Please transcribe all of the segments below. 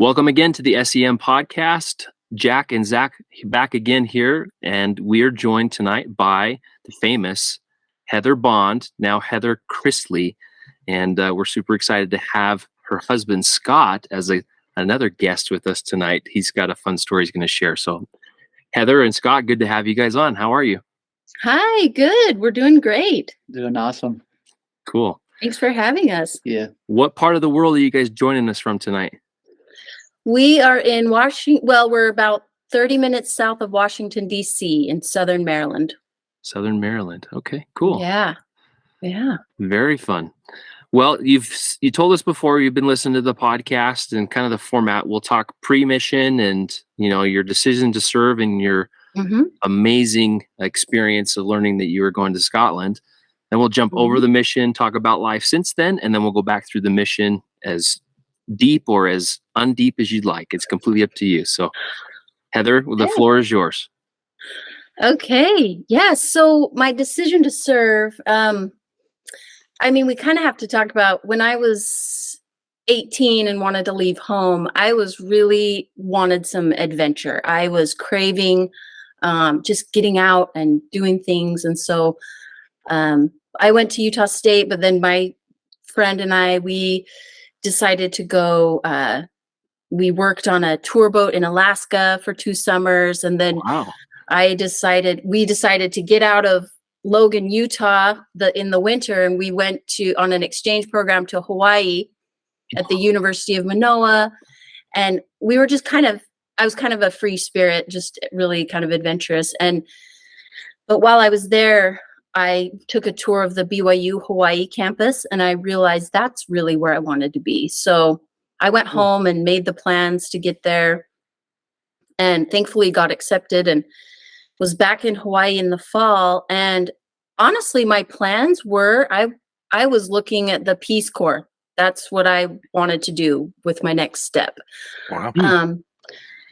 Welcome again to the S.E.M podcast. Jack and Zach back again here, and we are joined tonight by the famous Heather Bond, now Heather Christley, and we're super excited to have her husband Scott as another guest with us tonight. He's got a fun story he's going to share. So, Heather and Scott, good to have you guys on. How are you? Hi, good. We're doing great. Doing awesome. Cool. Thanks for having us. Yeah. What part of the world are you guys joining us from tonight? We are in Washington. Well, we're about 30 minutes south of Washington, D.C. in Southern Maryland. Southern Maryland. Okay, cool. Yeah. Very fun. Well, you told us before you've been listening to the podcast and kind of the format. We'll talk pre-mission and your decision to serve and your amazing experience of learning that you were going to Scotland. Then we'll jump over the mission, talk about life since then, and then we'll go back through the mission as deep or as undeep as you'd like. It's completely up to you. So, Heather, the floor is yours. Okay. Yeah. So my decision to serve, we kind of have to talk about when I was 18 and wanted to leave home, I was really wanted some adventure. I was craving just getting out and doing things. And so I went to Utah State, but then my friend and I, we decided to go, we worked on a tour boat in Alaska for 2 summers. And then we decided to get out of Logan, Utah in the winter. And we went on an exchange program to Hawaii at the University of Manoa. And we were just I was kind of a free spirit, just really kind of adventurous. But while I was there, I took a tour of the BYU Hawaii campus, and I realized that's really where I wanted to be. So I went home and made the plans to get there, and thankfully got accepted and was back in Hawaii in the fall. And honestly, my plans were, I was looking at the Peace Corps. That's what I wanted to do with my next step. Wow.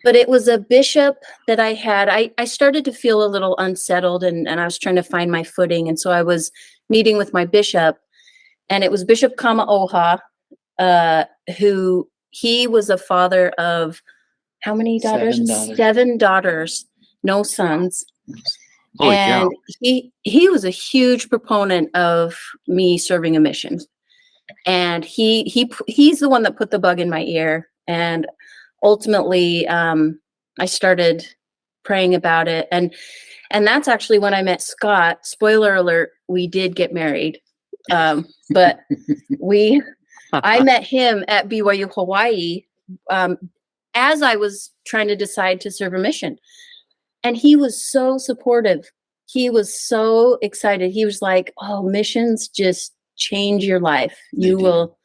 But it was a bishop that I had. I started to feel a little unsettled and I was trying to find my footing. And so I was meeting with my bishop, and it was Bishop Kamaoha, who he was a father of how many daughters? 7 daughters, no sons. Holy and cow. He was a huge proponent of me serving a mission. And he's the one that put the bug in my ear. And ultimately, I started praying about it. And that's actually when I met Scott. Spoiler alert, we did get married. But I met him at BYU Hawaii as I was trying to decide to serve a mission. And he was so supportive. He was so excited. He was like, oh, missions just change your life. You will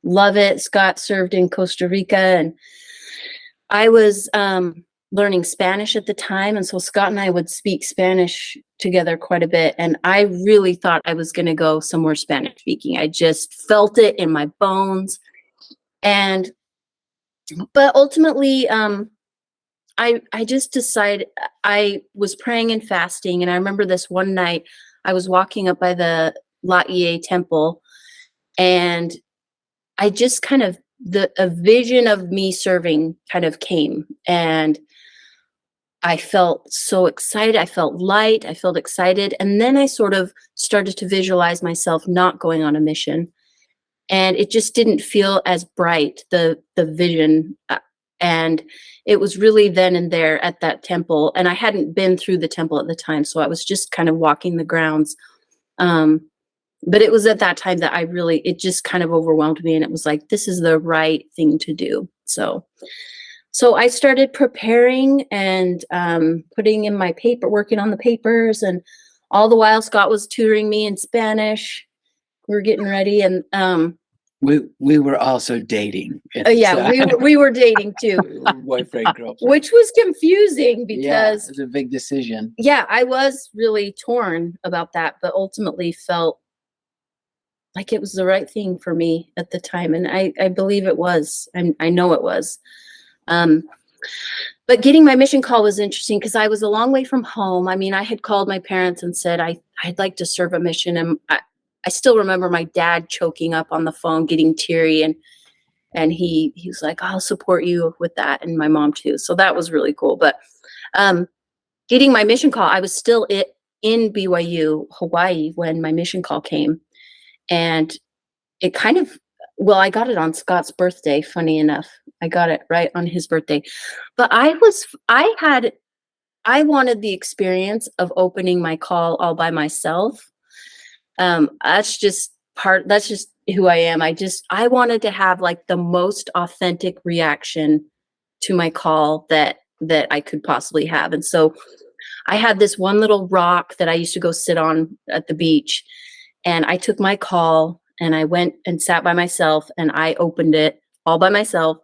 love it. Scott served in Costa Rica, and I was learning Spanish at the time. And so Scott and I would speak Spanish together quite a bit. And I really thought I was going to go somewhere Spanish speaking. I just felt it in my bones. But ultimately, I just decided, I was praying and fasting. And I remember this one night I was walking up by the Laie temple, and I just a vision of me serving kind of came, and I felt so excited. I felt light. I felt excited. And then I sort of started to visualize myself not going on a mission, and it just didn't feel as bright, the vision. And it was really then and there at that temple. And I hadn't been through the temple at the time, so I was just kind of walking the grounds. But it was at that time that it just kind of overwhelmed me. And it was like, this is the right thing to do. So I started preparing and putting in my paper, working on the papers. And all the while Scott was tutoring me in Spanish. We were getting ready. And we were also dating. We were dating too. Boyfriend, girlfriend. Which was confusing because it was a big decision. Yeah, I was really torn about that, but ultimately felt like it was the right thing for me at the time. And I believe it was. I know it was. But getting my mission call was interesting because I was a long way from home. I mean, I had called my parents and said, I'd like to serve a mission. And I still remember my dad choking up on the phone, getting teary. And And he was like, I'll support you with that, and my mom too. So that was really cool. But getting my mission call, I was still in BYU, Hawaii, when my mission call came. And it kind of, well, I got it on Scott's birthday, funny enough. I got it right on his birthday. But I wanted the experience of opening my call all by myself. That's just who I am. I wanted to have like the most authentic reaction to my call that I could possibly have. And so I had this one little rock that I used to go sit on at the beach, and I took my call and I went and sat by myself and I opened it all by myself,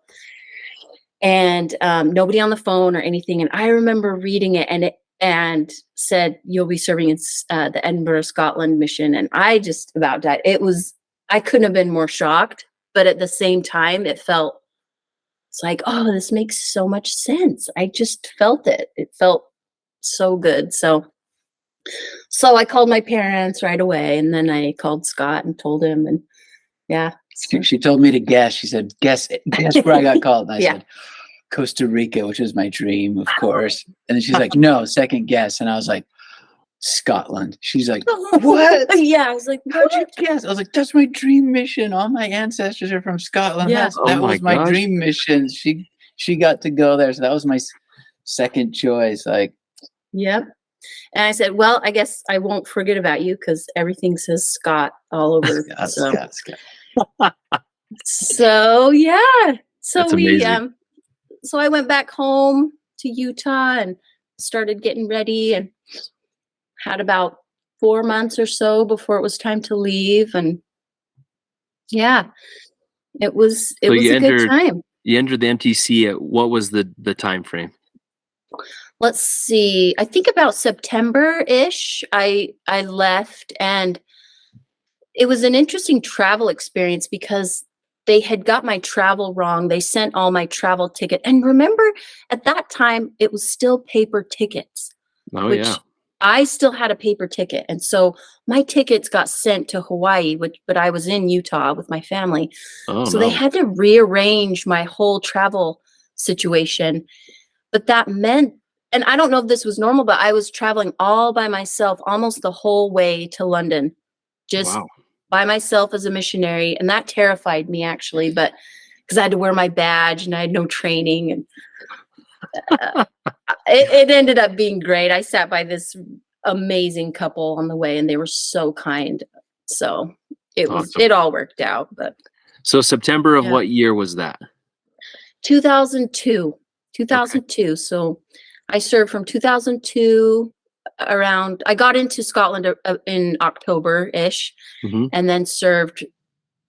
and nobody on the phone or anything. And I remember reading it, and said, you'll be serving in the Edinburgh, Scotland mission. And I just about died. I couldn't have been more shocked, but at the same time, it's like, oh, this makes so much sense. I just felt it. It felt so good. So I called my parents right away, and then I called Scott and told him, and yeah. She told me to guess. She said, guess where I got called. And I said, Costa Rica, which was my dream, of course. And then she's like, no, second guess. And I was like, Scotland. She's like, what? Yeah, I was like, how'd you guess? I was like, that's my dream mission. All my ancestors are from Scotland. Yeah. That was my dream mission. She got to go there. So that was my second choice. Like, yep. And I said, well, I guess I won't forget about you, because everything says Scott all over. Scott. So yeah. So That's amazing. So I went back home to Utah and started getting ready, and had about 4 months or so before it was time to leave. And yeah, it was a good time. You entered the MTC at, what was the time frame? Let's see. I think about September-ish I left, and it was an interesting travel experience because they had got my travel wrong. They sent all my travel ticket. And remember, at that time, it was still paper tickets. Oh, yeah. I still had a paper ticket. And so my tickets got sent to Hawaii, but I was in Utah with my family. Oh, so no. they had to rearrange my whole travel situation. But that meant, and I don't know if this was normal, but I was traveling all by myself almost the whole way to London. Just Wow. by myself as a missionary. And that terrified me, actually, but because I had to wear my badge and I had no training. And it ended up being great. I sat by this amazing couple on the way, and they were so kind. So it all worked out. But so September of what year was that? 2002. 2002. Okay. So I served from 2002 around, I got into Scotland in October-ish, and then served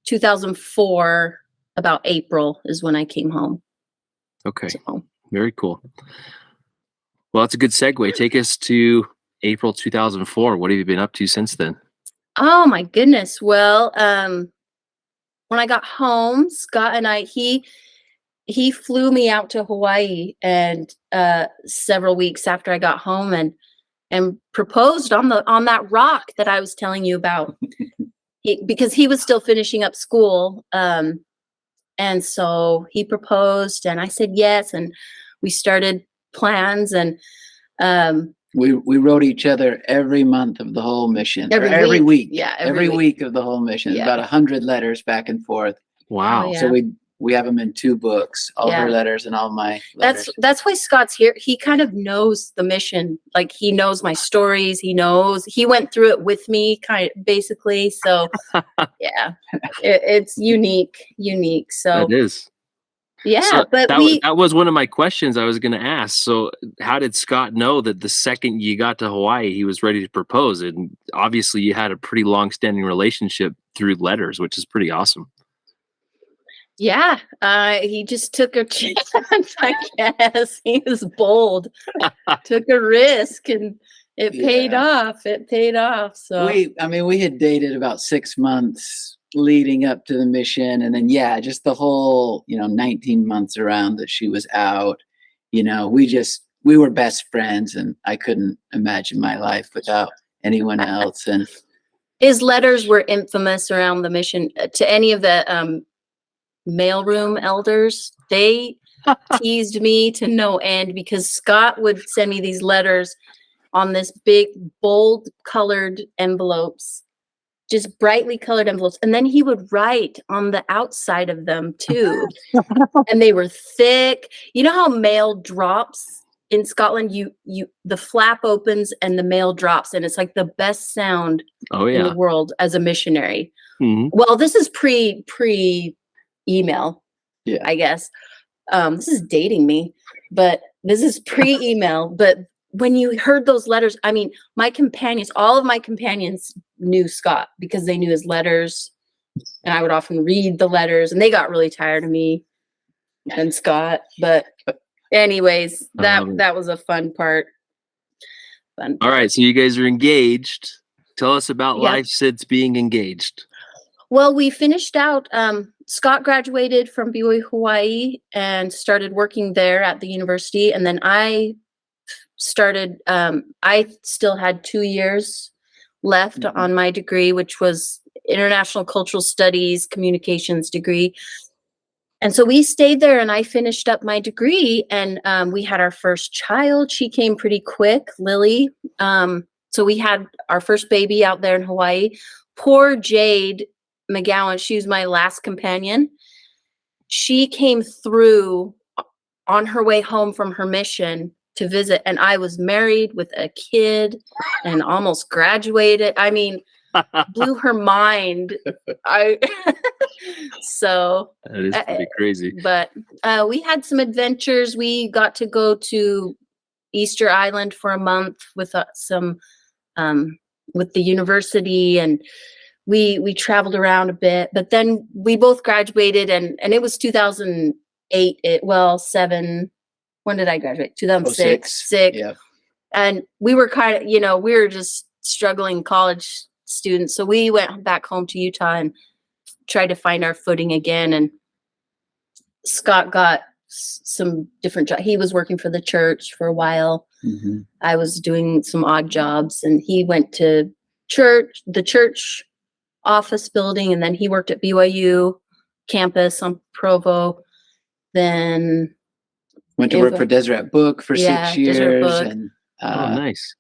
2004, about April is when I came home. Okay. So, very cool. Well, that's a good segue. Take us to April 2004. What have you been up to since then? Oh my goodness. Well, when I got home, Scott and he flew me out to Hawaii, and several weeks after I got home, and proposed on that rock that I was telling you about, because he was still finishing up school. And so he proposed, and I said yes, and we started plans, and we wrote each other every month of the whole mission, every week. Yeah, every week of the whole mission. About 100 letters back and forth. Wow. Oh, yeah. So we have them in 2 books, all her letters and all my letters. That's why Scott's here. He kind of knows the mission. Like, he knows my stories. He went through it with me, basically. So yeah, it's unique. So it is. Yeah. So but that was one of my questions I was going to ask. So how did Scott know that the second you got to Hawaii, he was ready to propose? And obviously you had a pretty long-standing relationship through letters, which is pretty awesome. Yeah, he just took a chance, I guess. He was bold, took a risk, and it paid off. So we had dated about 6 months leading up to the mission, and then just the whole 19 months around that she was out. We were best friends, and I couldn't imagine my life without anyone else. And his letters were infamous around the mission to any of the mailroom elders. They teased me to no end because Scott would send me these letters on this big, bold colored envelopes, just brightly colored envelopes. And then he would write on the outside of them too. And they were thick. You know how mail drops in Scotland? The flap opens and the mail drops, and it's like the best sound in the world as a missionary. Well, this is pre email, I guess. This is dating me, but this is pre-email. But when you heard those letters, I mean, all of my companions knew Scott because they knew his letters, and I would often read the letters, and they got really tired of me and Scott. But anyways, that was a fun part. All right, so you guys are engaged. Tell us about life since being engaged. Well, we finished out. Scott graduated from BYU Hawaii and started working there at the university. And then I started, I still had 2 years left on my degree, which was International Cultural Studies Communications degree. And so we stayed there and I finished up my degree, and we had our first child. She came pretty quick, Lily. So we had our first baby out there in Hawaii. Poor Jade McGowan, she was my last companion. She came through on her way home from her mission to visit, and I was married with a kid and almost graduated. I mean, blew her mind. So that is pretty crazy. But we had some adventures. We got to go to Easter Island for a month with with the university, and we traveled around a bit. But then we both graduated, and it was 2008. 7. When did I graduate? 2006. Yeah. And we were kind of, we were just struggling college students. So we went back home to Utah and tried to find our footing again. And Scott got some different jobs. He was working for the church for a while. I was doing some odd jobs, and he went to the church office building, and then he worked at BYU campus on Provo. Then went to work for Deseret Book for 6 years. And nice.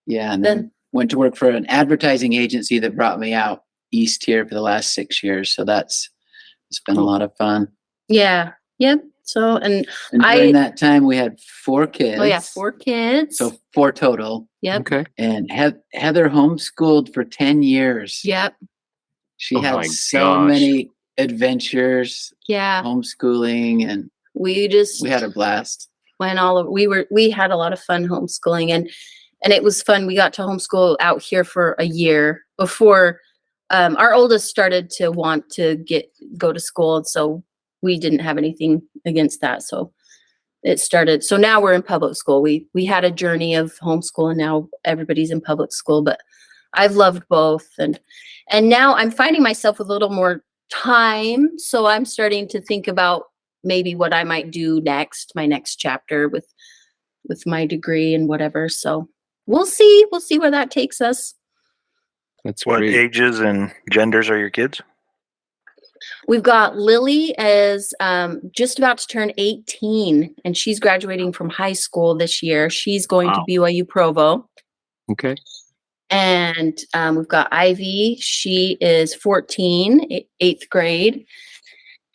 Yeah. And then went to work for an advertising agency that brought me out east here for the last 6 years. So it's been a lot of fun. Yeah. Yep. So, and during that time we had 4 kids. Oh yeah, 4 kids. So 4 total. Yep. Okay. And Heather homeschooled for 10 years. Yep. She had so many adventures. Yeah. Homeschooling, and we had a blast. We had a lot of fun homeschooling, and it was fun. We got to homeschool out here for a year before our oldest started to want to go to school, and so we didn't have anything against that. So it started. So now we're in public school. We had a journey of homeschool, and now everybody's in public school. But I've loved both, and now I'm finding myself with a little more time. So I'm starting to think about maybe what I might do next, my next chapter with my degree and whatever. So we'll see where that takes us. That's what great. Ages and genders are your kids? We've got Lily is just about to turn 18, and she's graduating from high school this year. She's going to BYU Provo. Okay. And we've got Ivy. She is 14, 8th grade.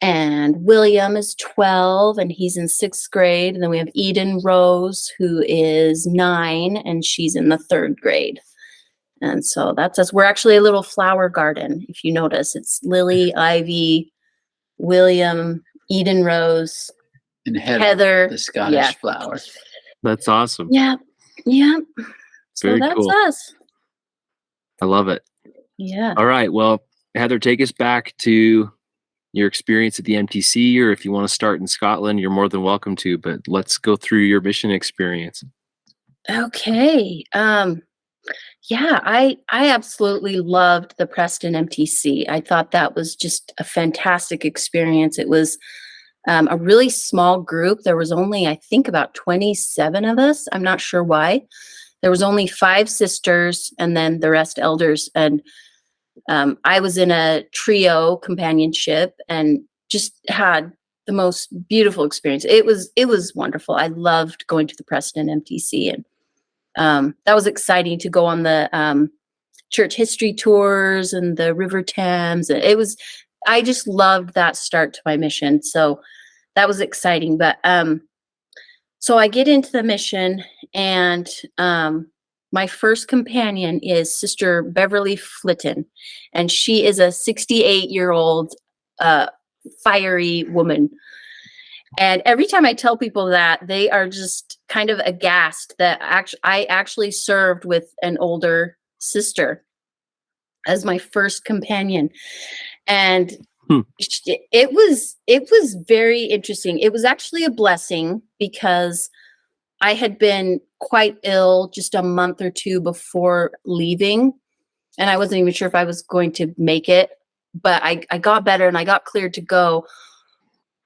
And William is 12, and he's in 6th grade. And then we have Eden Rose, who is 9, and she's in the 3rd grade. And so that's us. We're actually a little flower garden, if you notice. It's Lily, Ivy, William, Eden Rose, and Heather, the Scottish flower. That's awesome. Yeah. Yeah. So Very that's cool. us. I love it. Yeah. All right. Well, Heather, take us back to your experience at the MTC, or if you want to start in Scotland, you're more than welcome to, but let's go through your mission experience. Okay. Yeah, I absolutely loved the Preston MTC. I thought that was just a fantastic experience. It was a really small group. There was only, I think, about 27 of us. I'm not sure why. There was only 5 sisters and then the rest elders. And I was in a trio companionship, and just had the most beautiful experience. It was wonderful. I loved going to the Preston MTC, and that was exciting to go on the church history tours and the River Thames. I just loved that start to my mission. So that was exciting. But so I get into the mission, and my first companion is Sister Beverly Flitton, and she is a 68-year-old fiery woman. And every time I tell people that, they are just kind of aghast that I actually served with an older sister as my first companion. And it was very interesting. It was actually a blessing because I had been quite ill just a month or two before leaving, and I wasn't even sure if I was going to make it, but I got better and I got cleared to go.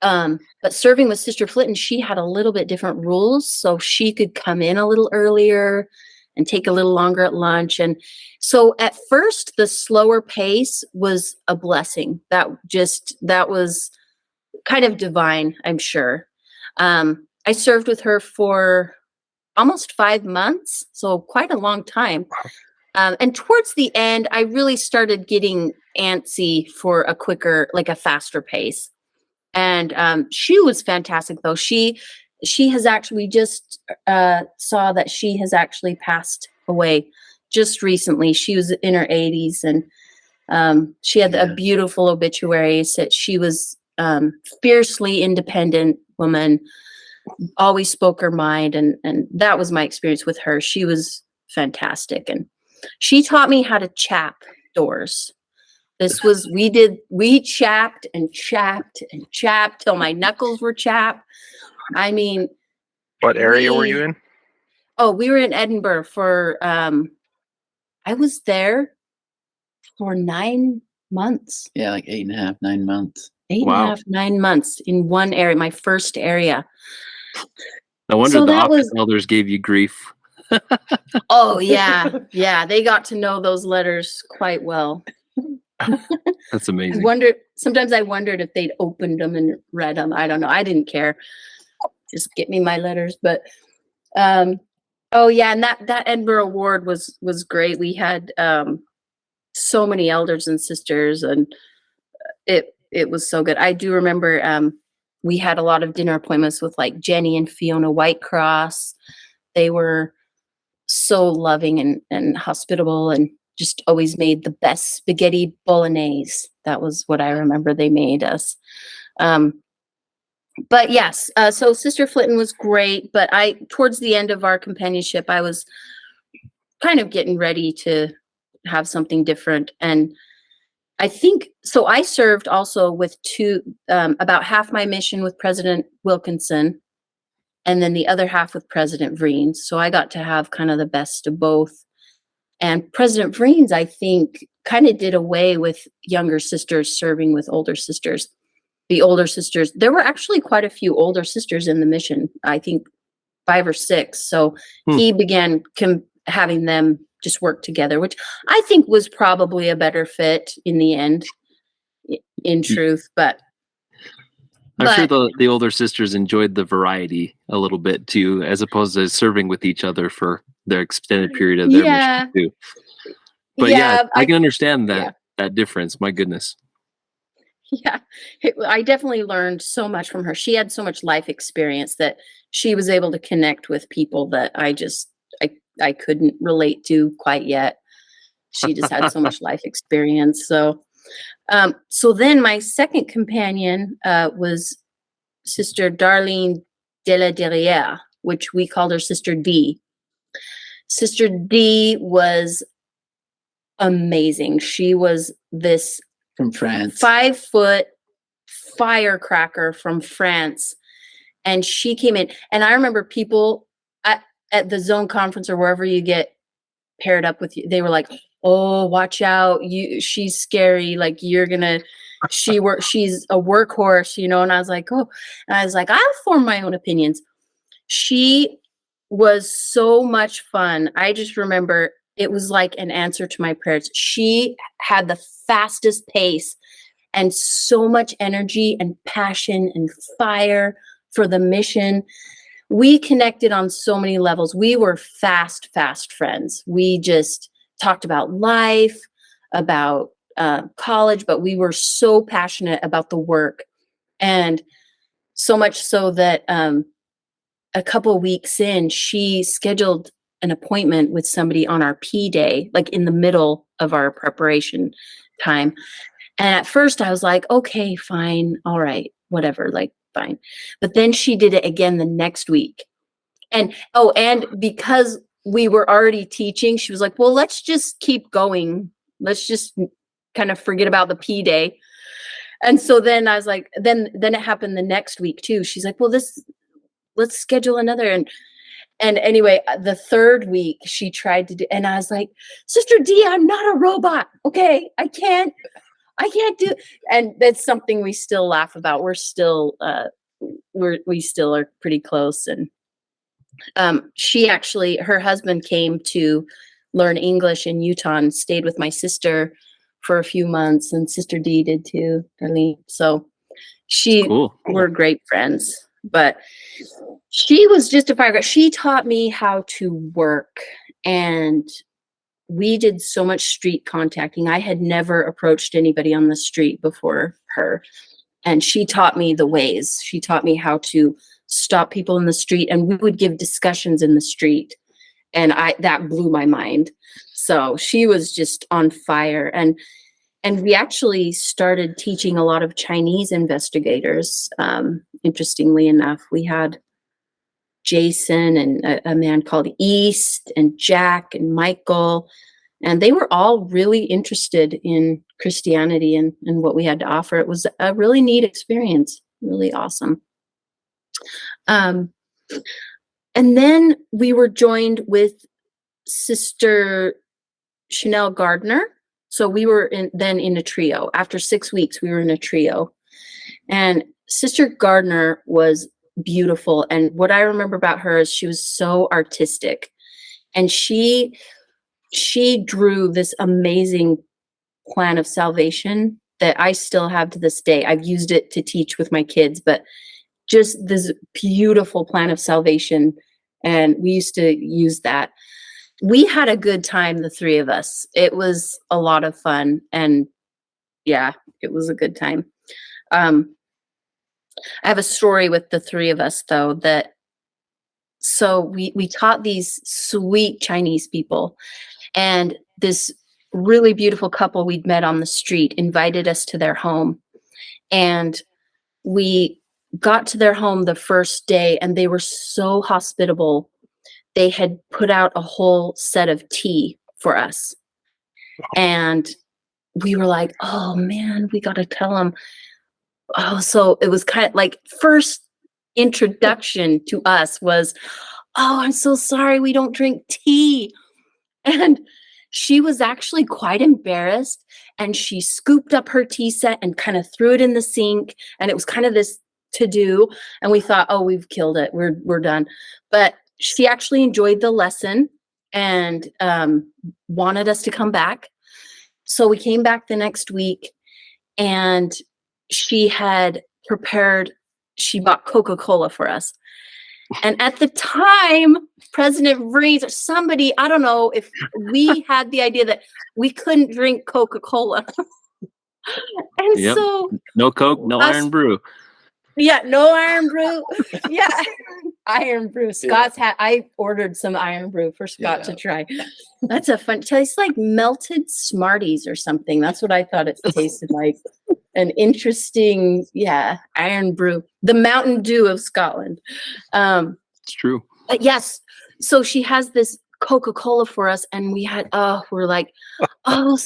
But serving with Sister Flitton, she had a little bit different rules, so she could come in a little earlier and take a little longer at lunch. And so at first, the slower pace was a blessing. That was kind of divine, I'm sure. I served with her for almost 5 months, so quite a long time. And towards the end, I really started getting antsy for a faster pace. And she was fantastic, though. She has actually, we just saw that she has actually passed away just recently. She was in her 80s, and she had a beautiful obituary. That she was fiercely independent woman, always spoke her mind, and that was my experience with her. She was fantastic, and she taught me how to chap doors. We chapped and chapped and chapped till my knuckles were chapped. I mean, what area were you in? Oh, we were in Edinburgh for, I was there for 9 months. Yeah, like 8.5, 9 months. 8.5, 9 months in one area, my first area. No wonder the office elders gave you grief. Oh, yeah. Yeah, they got to know those letters quite well. That's amazing. Sometimes I wondered if they'd opened them and read them. I don't know. I didn't care. Just get me my letters. But oh yeah, and that Edinburgh Award was great. We had so many elders and sisters, and it was so good. I do remember we had a lot of dinner appointments with like Jenny and Fiona Whitecross. They were so loving and hospitable, and just always made the best spaghetti bolognese. That was what I remember they made us. But yes, so Sister Flitton was great, but towards the end of our companionship, I was kind of getting ready to have something different. And I think, so I served also with about half my mission with President Wilkinson, and then the other half with President Vreens. So I got to have kind of the best of both. And President Vreens, I think, kind of did away with younger sisters serving with older sisters. The older sisters, there were actually quite a few older sisters in the mission, I think 5 or 6. So he began having them just work together, which I think was probably a better fit in the end, in truth. But I'm sure the older sisters enjoyed the variety a little bit too, as opposed to serving with each other for their extended period of their mission too. But I can understand that difference. My goodness. Yeah, I definitely learned so much from her. She had so much life experience that she was able to connect with people that I couldn't relate to quite yet. She just had so much life experience. So then my second companion was Sister Darlene de la Derrière, which we called her Sister D. Sister D was amazing. She was this from France, 5-foot firecracker from France. And she came in, and I remember people at the zone conference or wherever you get paired up with you, they were like, "Oh, watch out. She's scary. Like she's a workhorse, you know?" And I was like, "Oh," and I was like, "I'll form my own opinions." She was so much fun. I just remember it was like an answer to my prayers. She had the fastest pace, and so much energy and passion and fire for the mission. We connected on so many levels. We were fast friends. We just talked about life, about college, but we were so passionate about the work. And so much so that a couple of weeks in, she scheduled an appointment with somebody on our P day, like in the middle of our preparation time. And at first I was like, okay, fine. All right, whatever, like fine. But then she did it again the next week. And because we were already teaching, she was like, well, let's just keep going. Let's just kind of forget about the P day. And so then I was like, then it happened the next week too. She's like, well, let's schedule another. And anyway, the third week she tried to do, and I was like, Sister D, I'm not a robot. Okay. I can't do. And that's something we still laugh about. We're still, we still are pretty close. And her husband came to learn English in Utah and stayed with my sister for a few months, and Sister D did too, Darlene. So Cool. we're great friends, but she was just a firecracker. She taught me how to work, and we did so much street contacting. I had never approached anybody on the street before her, and she taught me the ways. She taught me how to stop people in the street, and we would give discussions in the street, and that blew my mind. So she was just on fire. And we actually started teaching a lot of Chinese investigators. Interestingly enough, we had Jason and a man called East and Jack and Michael, and they were all really interested in Christianity and what we had to offer. It was a really neat experience, really awesome. And then we were joined with Sister Chanel Gardner. So we were in a trio. After 6 weeks, we were in a trio. And Sister Gardner was beautiful. And what I remember about her is she was so artistic. And she drew this amazing plan of salvation that I still have to this day. I've used it to teach with my kids, but just this beautiful plan of salvation. And we used to use that. We had a good time, the three of us. It was a lot of fun. And yeah, it was a good time. I have a story with the three of us, though, so we taught these sweet Chinese people, and this really beautiful couple we'd met on the street invited us to their home. And we got to their home the first day, and they were so hospitable. They had put out a whole set of tea for us. And we were like, oh man, we got to tell them. Oh, so it was kind of like first introduction to us was, oh, I'm so sorry, we don't drink tea. And she was actually quite embarrassed, and she scooped up her tea set and kind of threw it in the sink. And it was kind of this to do. And we thought, oh, we've killed it. We're done. But she actually enjoyed the lesson and wanted us to come back. So we came back the next week, and she bought Coca-Cola for us. And at the time, President Vrees or somebody, I don't know if we had the idea that we couldn't drink Coca-Cola. And so no Coke, no Iron Brew. Yeah, no Iron Brew. Yeah. Iron Brew. I ordered some Iron Brew for Scott to try. That's a fun, tastes like melted Smarties or something. That's what I thought it tasted like. An interesting, Iron Brew. The Mountain Dew of Scotland. It's true. But yes, so she has this Coca-Cola for us, and we're like, oh,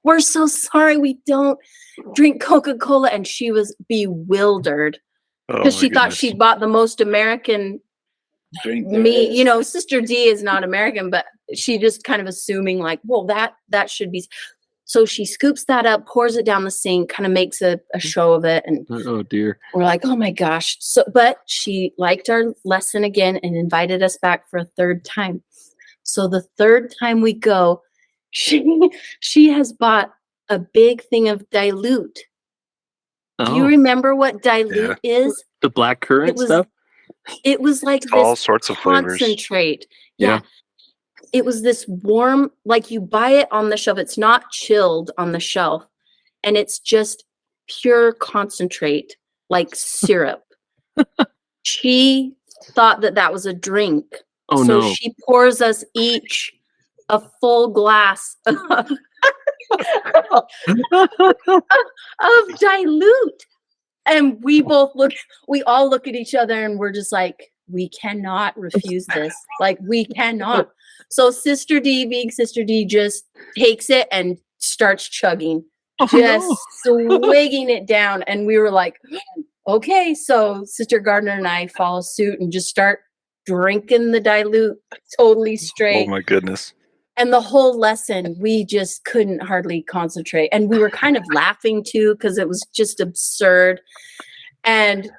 we're so sorry we don't drink Coca-Cola. And she was bewildered because she thought she bought the most American drink. Sister D is not American, but she just kind of assuming like, well, that should be. So she scoops that up, pours it down the sink, kind of makes a show of it. And oh dear, we're like, oh my gosh. But she liked our lesson again and invited us back for a third time. So the third time we go, she has bought a big thing of dilute. Do you Oh, remember what dilute is? the black currant It was stuff? it was like all this sorts of flavors. concentrate. Yeah. It was this warm, like you buy it on the shelf. It's not chilled on the shelf, and it's just pure concentrate, like syrup. She thought that that was a drink. Oh, So no. she pours us each a full glass of dilute. And we all look at each other and we're just like, we cannot refuse this. Like, we cannot. So Sister D, being Sister D, just takes it and starts chugging, just swigging it down. And we were like, okay. So Sister Gardner and I follow suit and just start drinking the dilute totally straight. Oh my goodness. And the whole lesson, we just couldn't hardly concentrate. And we were kind of laughing too, because it was just absurd. And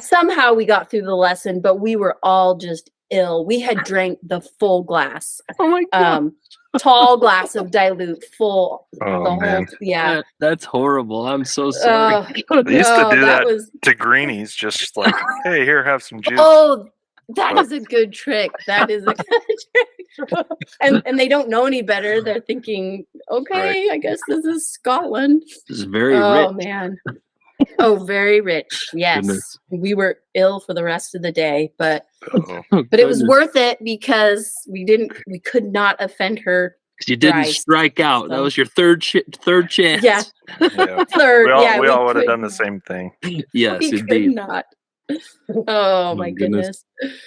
somehow we got through the lesson, but we were all just ill. We had drank the full glass. Oh my God. Tall glass of dilute, full. Oh man. Yeah. That's horrible. I'm so sorry. They used to do that was to greenies, just like, hey, here, have some juice. Oh, that is a good trick. That is a good trick. And they don't know any better. They're thinking, okay, I guess this is Scotland. This is very Oh rich. man. Oh, very rich. Yes. Goodness. We were ill for the rest of the day, but Oh. but it was worth it because we could not offend her. You didn't Christ. strike out. That So- was your third chance. Yeah. Yeah. Third. We all would have could done the not. same thing. Yes, We could indeed. not. Oh My my goodness. goodness.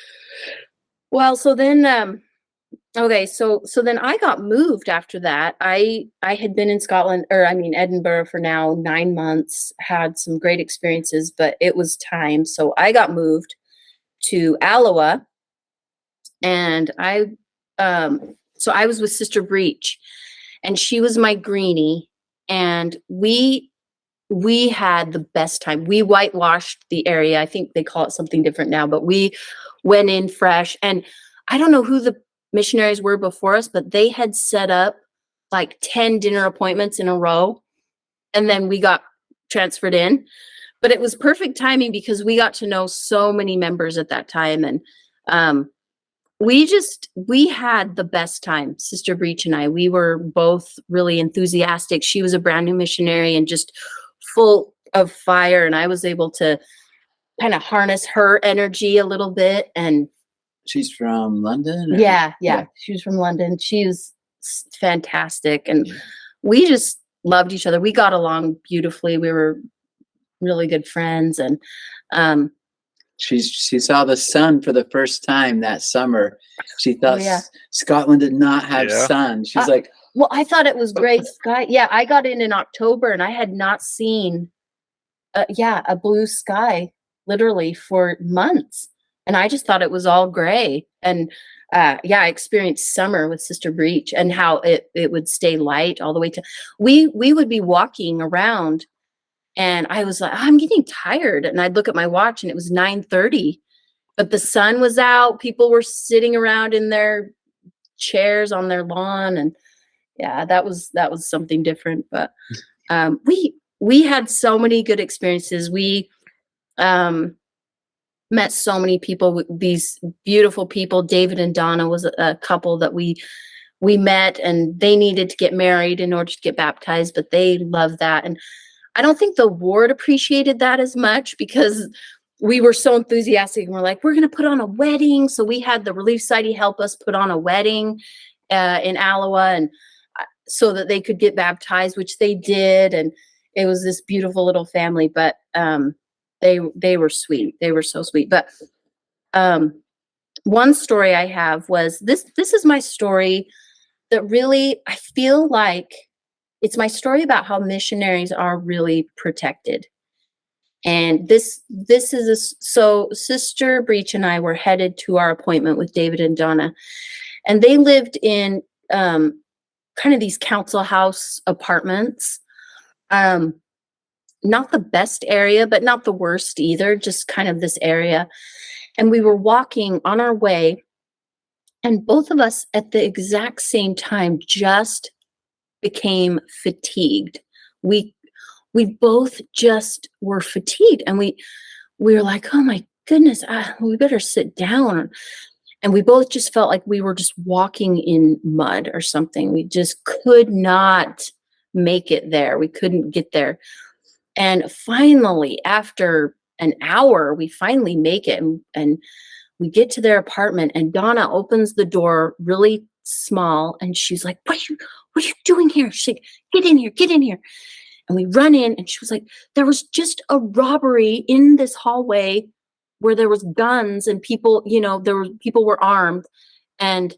Well, so then okay, so then I got moved after that. I had been in Edinburgh for now 9 months, had some great experiences, but it was time. So I got moved to Alloa, and so I was with Sister Breach, and she was my greenie, and we had the best time. We whitewashed the area. I think they call it something different now, but we went in fresh. And I don't know who the missionaries were before us, but they had set up like 10 dinner appointments in a row. And then we got transferred in. But it was perfect timing because we got to know so many members at that time. And we had the best time, Sister Breach and I. We were both really enthusiastic. She was a brand new missionary and just full of fire. And I was able to kind of harness her energy a little bit. And She's from London? or- yeah. She was from London. She was fantastic. And we just loved each other. We got along beautifully. We were really good friends. And She saw the sun for the first time that summer. She thought yeah. Scotland did not have Yeah. sun. She's like, well, I thought it was gray sky. Yeah, I got in October and I had not seen a blue sky literally for months. And I just thought it was all gray. And I experienced summer with Sister Breach and how it would stay light all the way to we would be walking around and I was like, I'm getting tired. And I'd look at my watch and it was 9:30, but the sun was out. People were sitting around in their chairs on their lawn. And yeah, that was something different. But we had so many good experiences. We met so many people, these beautiful people. David and Donna was a couple that we met, and they needed to get married in order to get baptized, but they loved that. And I don't think the ward appreciated that as much because we were so enthusiastic and we're like, we're going to put on a wedding. So we had the Relief Society help us put on a wedding in Alloa, and so that they could get baptized, which they did. And it was this beautiful little family, but they were sweet. They were so sweet. But one story I have was this is my story that really, I feel like it's my story about how missionaries are really protected. And this is so Sister Breach and I were headed to our appointment with David and Donna, and they lived in kind of these council house apartments. Not the best area, but not the worst either, just kind of this area. And we were walking on our way, and both of us at the exact same time just became fatigued. we both just were fatigued, and we were like, oh my goodness, we better sit down. And we both just felt like we were just walking in mud or something. We just could not make it there. We couldn't get there. And finally, after an hour, we finally make it, and we get to their apartment, and Donna opens the door really small, and she's like, what are you doing here? She's like, get in here, get in here. And we run in, and she was like, there was just a robbery in this hallway where there was guns and people, people were armed, and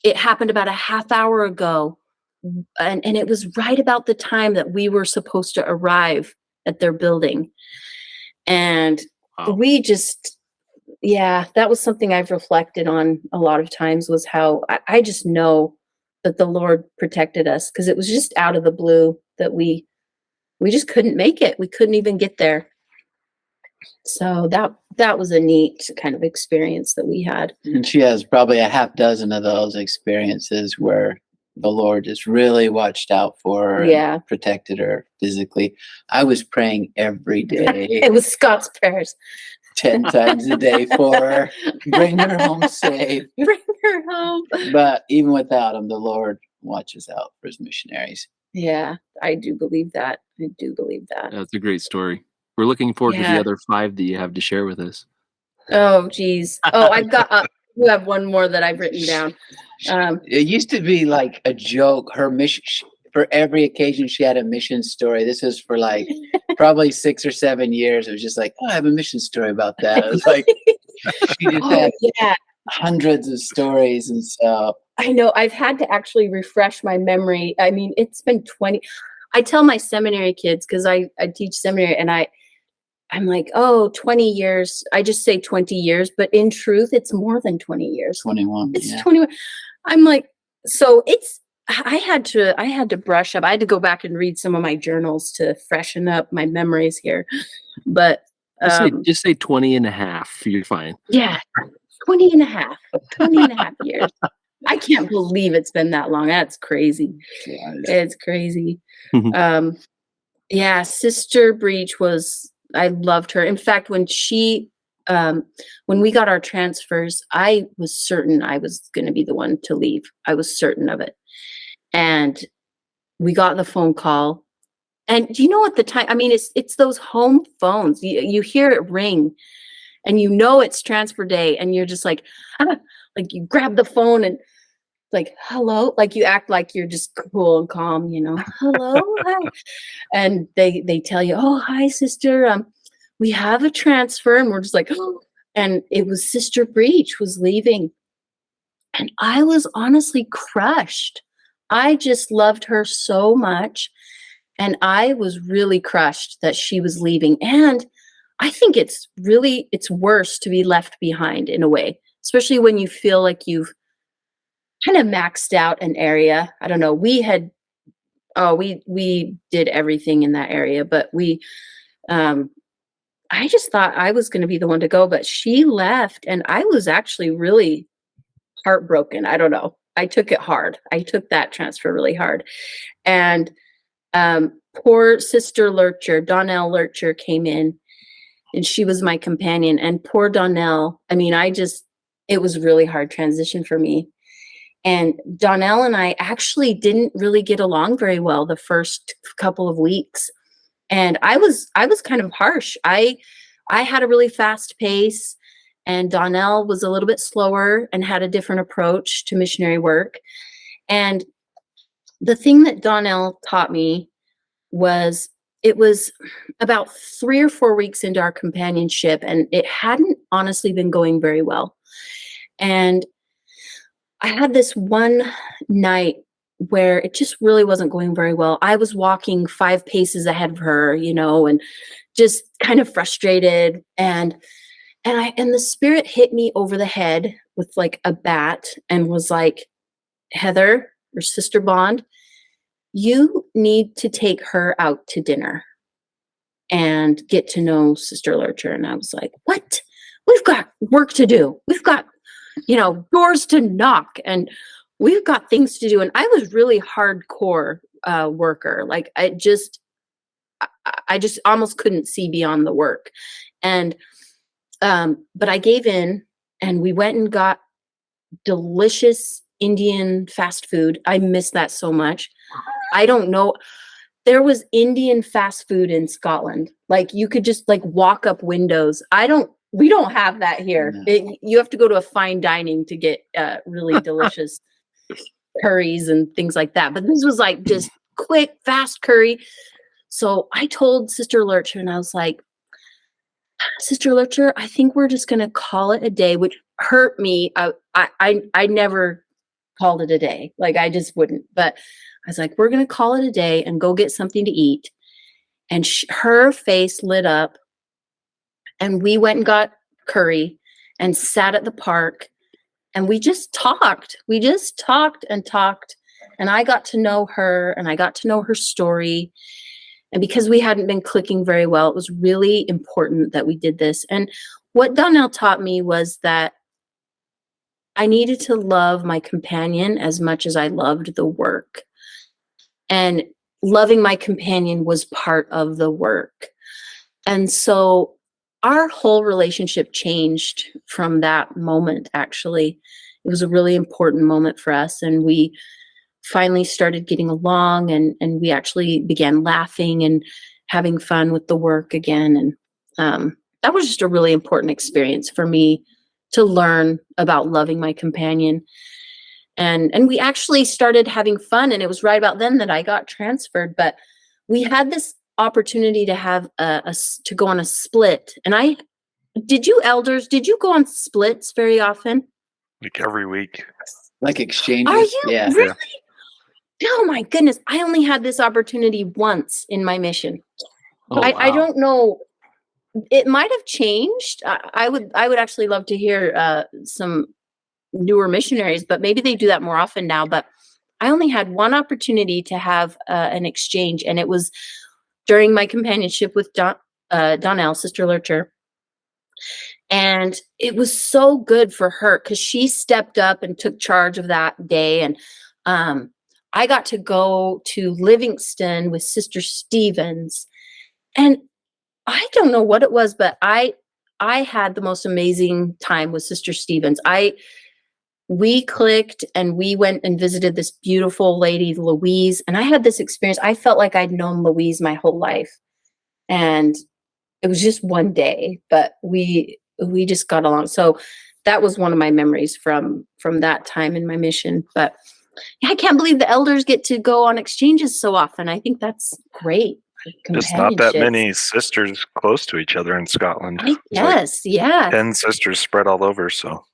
it happened about a half hour ago. And it was right about the time that we were supposed to arrive at their building. And we just, that was something I've reflected on a lot of times, was how I just know that the Lord protected us, because it was just out of the blue that we just couldn't make it. We couldn't even get there. So that was a neat kind of experience that we had. And she has probably a half dozen of those experiences where the Lord just really watched out for her and protected her physically. I was praying every day. It was Scott's prayers. 10 times a day for her. Bring her home safe. Bring her home. But even without him, the Lord watches out for his missionaries. Yeah, I do believe that. I do believe that. That's a great story. We're looking forward to the other 5 that you have to share with us. Oh, geez. Oh, I've got, you have one more that I've written down. It used to be like a joke. Her mission, for every occasion, she had a mission story. This was for like probably 6 or 7 years. It was just like, oh, I have a mission story about that. It was like, she just had hundreds of stories. And so I know I've had to actually refresh my memory. I mean, it's been 20. I tell my seminary kids, because I teach seminary, and I'm like, 20 years. I just say 20 years, but in truth, it's more than 20 years. 21. It's 21. I'm like, so I had to brush up. I had to go back and read some of my journals to freshen up my memories here. But just say 20 and a half. You're fine. Yeah, 20 and a half. 20 and a half years. I can't believe it's been that long. That's crazy. Yeah, it's crazy. Sister Breach I loved her. In fact, when we got our transfers, I was certain I was going to be the one to leave. I was certain of it. And we got the phone call. And do you know at the time, I mean, it's those home phones. You hear it ring, and you know it's transfer day, and you're just like you grab the phone and like, hello, like you act like you're just cool and calm, hello, hi. And they tell you, oh, hi, sister. We have a transfer. And we're just like, oh, and it was Sister Breach was leaving. And I was honestly crushed. I just loved her so much. And I was really crushed that she was leaving. And I think it's worse to be left behind in a way, especially when you feel like you've kind of maxed out an area. I don't know. We did everything in that area, but I just thought I was going to be the one to go, but she left, and I was actually really heartbroken. I don't know. I took it hard. I took that transfer really hard. And poor Sister Lurcher, Donnell Lurcher, came in, and she was my companion. And poor Donnell, I mean, it was a really hard transition for me. And Donnell and I actually didn't really get along very well the first couple of weeks. And I was kind of harsh. I had a really fast pace, and Donnell was a little bit slower and had a different approach to missionary work. And the thing that Donnell taught me was, it was about 3 or 4 weeks into our companionship, and it hadn't honestly been going very well. And I had this one night where it just really wasn't going very well. I was walking 5 paces ahead of her, and just kind of frustrated. And the Spirit hit me over the head with like a bat and was like, Heather, or Sister Bond, you need to take her out to dinner and get to know Sister Lurcher. And I was like, what? We've got work to do. We've got, doors to knock, and we've got things to do. And I was really hardcore worker. Like I just almost couldn't see beyond the work. And but I gave in, and we went and got delicious Indian fast food. I miss that so much. I don't know. There was Indian fast food in Scotland. Like you could just like walk up windows. We don't have that here. No. You have to go to a fine dining to get really delicious curries and things like that. But this was like just quick, fast curry. So I told Sister Lurcher, and I was like, Sister Lurcher, I think we're just going to call it a day, which hurt me. I never called it a day. Like I just wouldn't. But I was like, we're going to call it a day and go get something to eat. And her face lit up, and we went and got curry and sat at the park, and we just talked. We just talked and talked. And I got to know her, and I got to know her story. And because we hadn't been clicking very well, it was really important that we did this. And what Donnell taught me was that I needed to love my companion as much as I loved the work. And loving my companion was part of the work. And so our whole relationship changed from that moment, actually. It was a really important moment for us. And we finally started getting along, and we actually began laughing and having fun with the work again. And that was just a really important experience for me to learn about loving my companion. And we actually started having fun, and it was right about then that I got transferred. But we had this opportunity to have to go on a split. And did you go on splits very often? Like every week. Like exchanges. Are you Yeah. really? Oh my goodness. I only had this opportunity once in my mission. Oh, I wow. don't know. It might have changed. I would actually love to hear some newer missionaries, but maybe they do that more often now. But I only had one opportunity to have an exchange, and it was during my companionship with Donnell, Sister Lurcher. And it was so good for her because she stepped up and took charge of that day. And I got to go to Livingston with Sister Stevens. And I don't know what it was, but I had the most amazing time with Sister Stevens. We clicked, and we went and visited this beautiful lady, Louise. And I had this experience. I felt like I'd known Louise my whole life. And it was just one day, but we just got along. So that was one of my memories from that time in my mission. But I can't believe the elders get to go on exchanges so often. I think that's great. Just not that many sisters close to each other in Scotland. Yes, yeah. 10 sisters spread all over, so.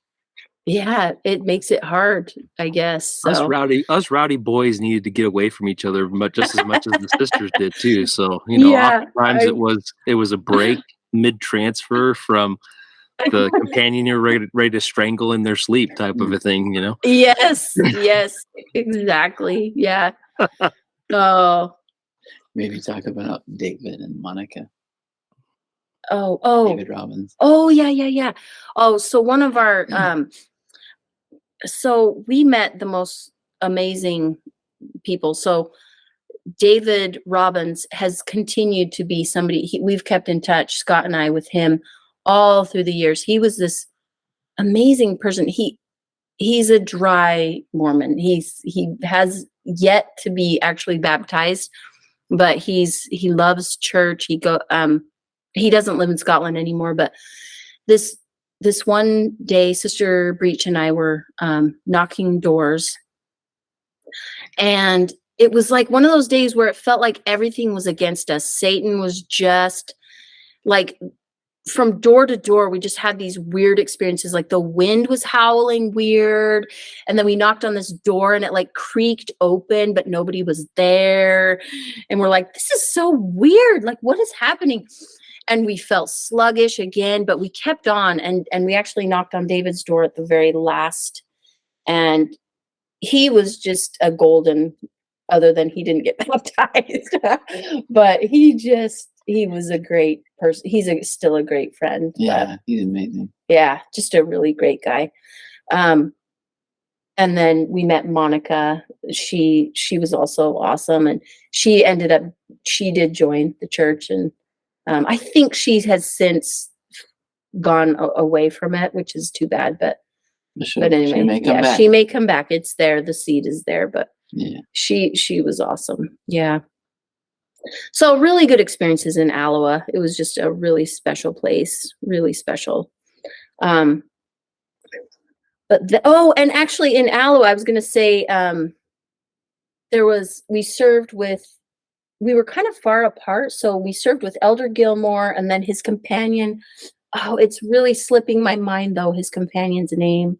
Yeah, it makes it hard, I guess. So. Us rowdy boys needed to get away from each other just as much as the sisters did too. So, oftentimes it was a break mid-transfer from the companion you're ready to strangle in their sleep type of a thing, Yes, exactly. Yeah. Oh. Maybe talk about David and Monica. Oh. David Robbins. Oh, yeah. Oh, so one of our so we met the most amazing people. So David Robbins has continued to be somebody we've kept in touch, Scott and I, with him all through the years. He was this amazing person. He's a dry Mormon. He has yet to be actually baptized, but he loves church. He doesn't live in Scotland anymore, but this one day, Sister Breach and I were knocking doors, and it was like one of those days where it felt like everything was against us. Satan was just like, from door to door, we just had these weird experiences. Like the wind was howling weird, and then we knocked on this door, and it like creaked open, but nobody was there. And we're like, this is so weird. Like, what is happening? And we felt sluggish again, but we kept on, and we actually knocked on David's door at the very last. And he was just a golden, other than he didn't get baptized, but he was a great person. He's still a great friend. Yeah, he's amazing. Yeah, just a really great guy. And then we met Monica. She was also awesome, and she did join the church, and I think she has since gone away from it, which is too bad. But anyway, she may come back. It's there. The seed is there, but she was awesome. Yeah. So really good experiences in Alloa. It was just a really special place, really special. And actually in Alloa, I was going to say, we were kind of far apart. So we served with Elder Gilmore and then his companion. Oh, it's really slipping my mind though, his companion's name.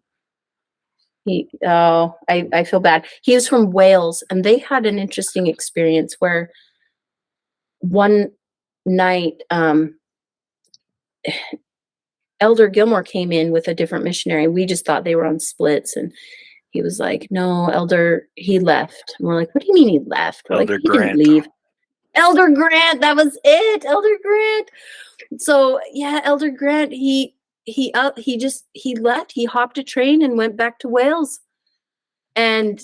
I feel bad. He was from Wales, and they had an interesting experience where one night, Elder Gilmore came in with a different missionary. We just thought they were on splits, and he was like, "No, Elder, he left." And we're like, "What do you mean he left?" We're Elder like, "He Grant. didn't leave." Elder Grant, that was it. Elder Grant. So yeah, Elder Grant, he left. He hopped a train and went back to Wales, and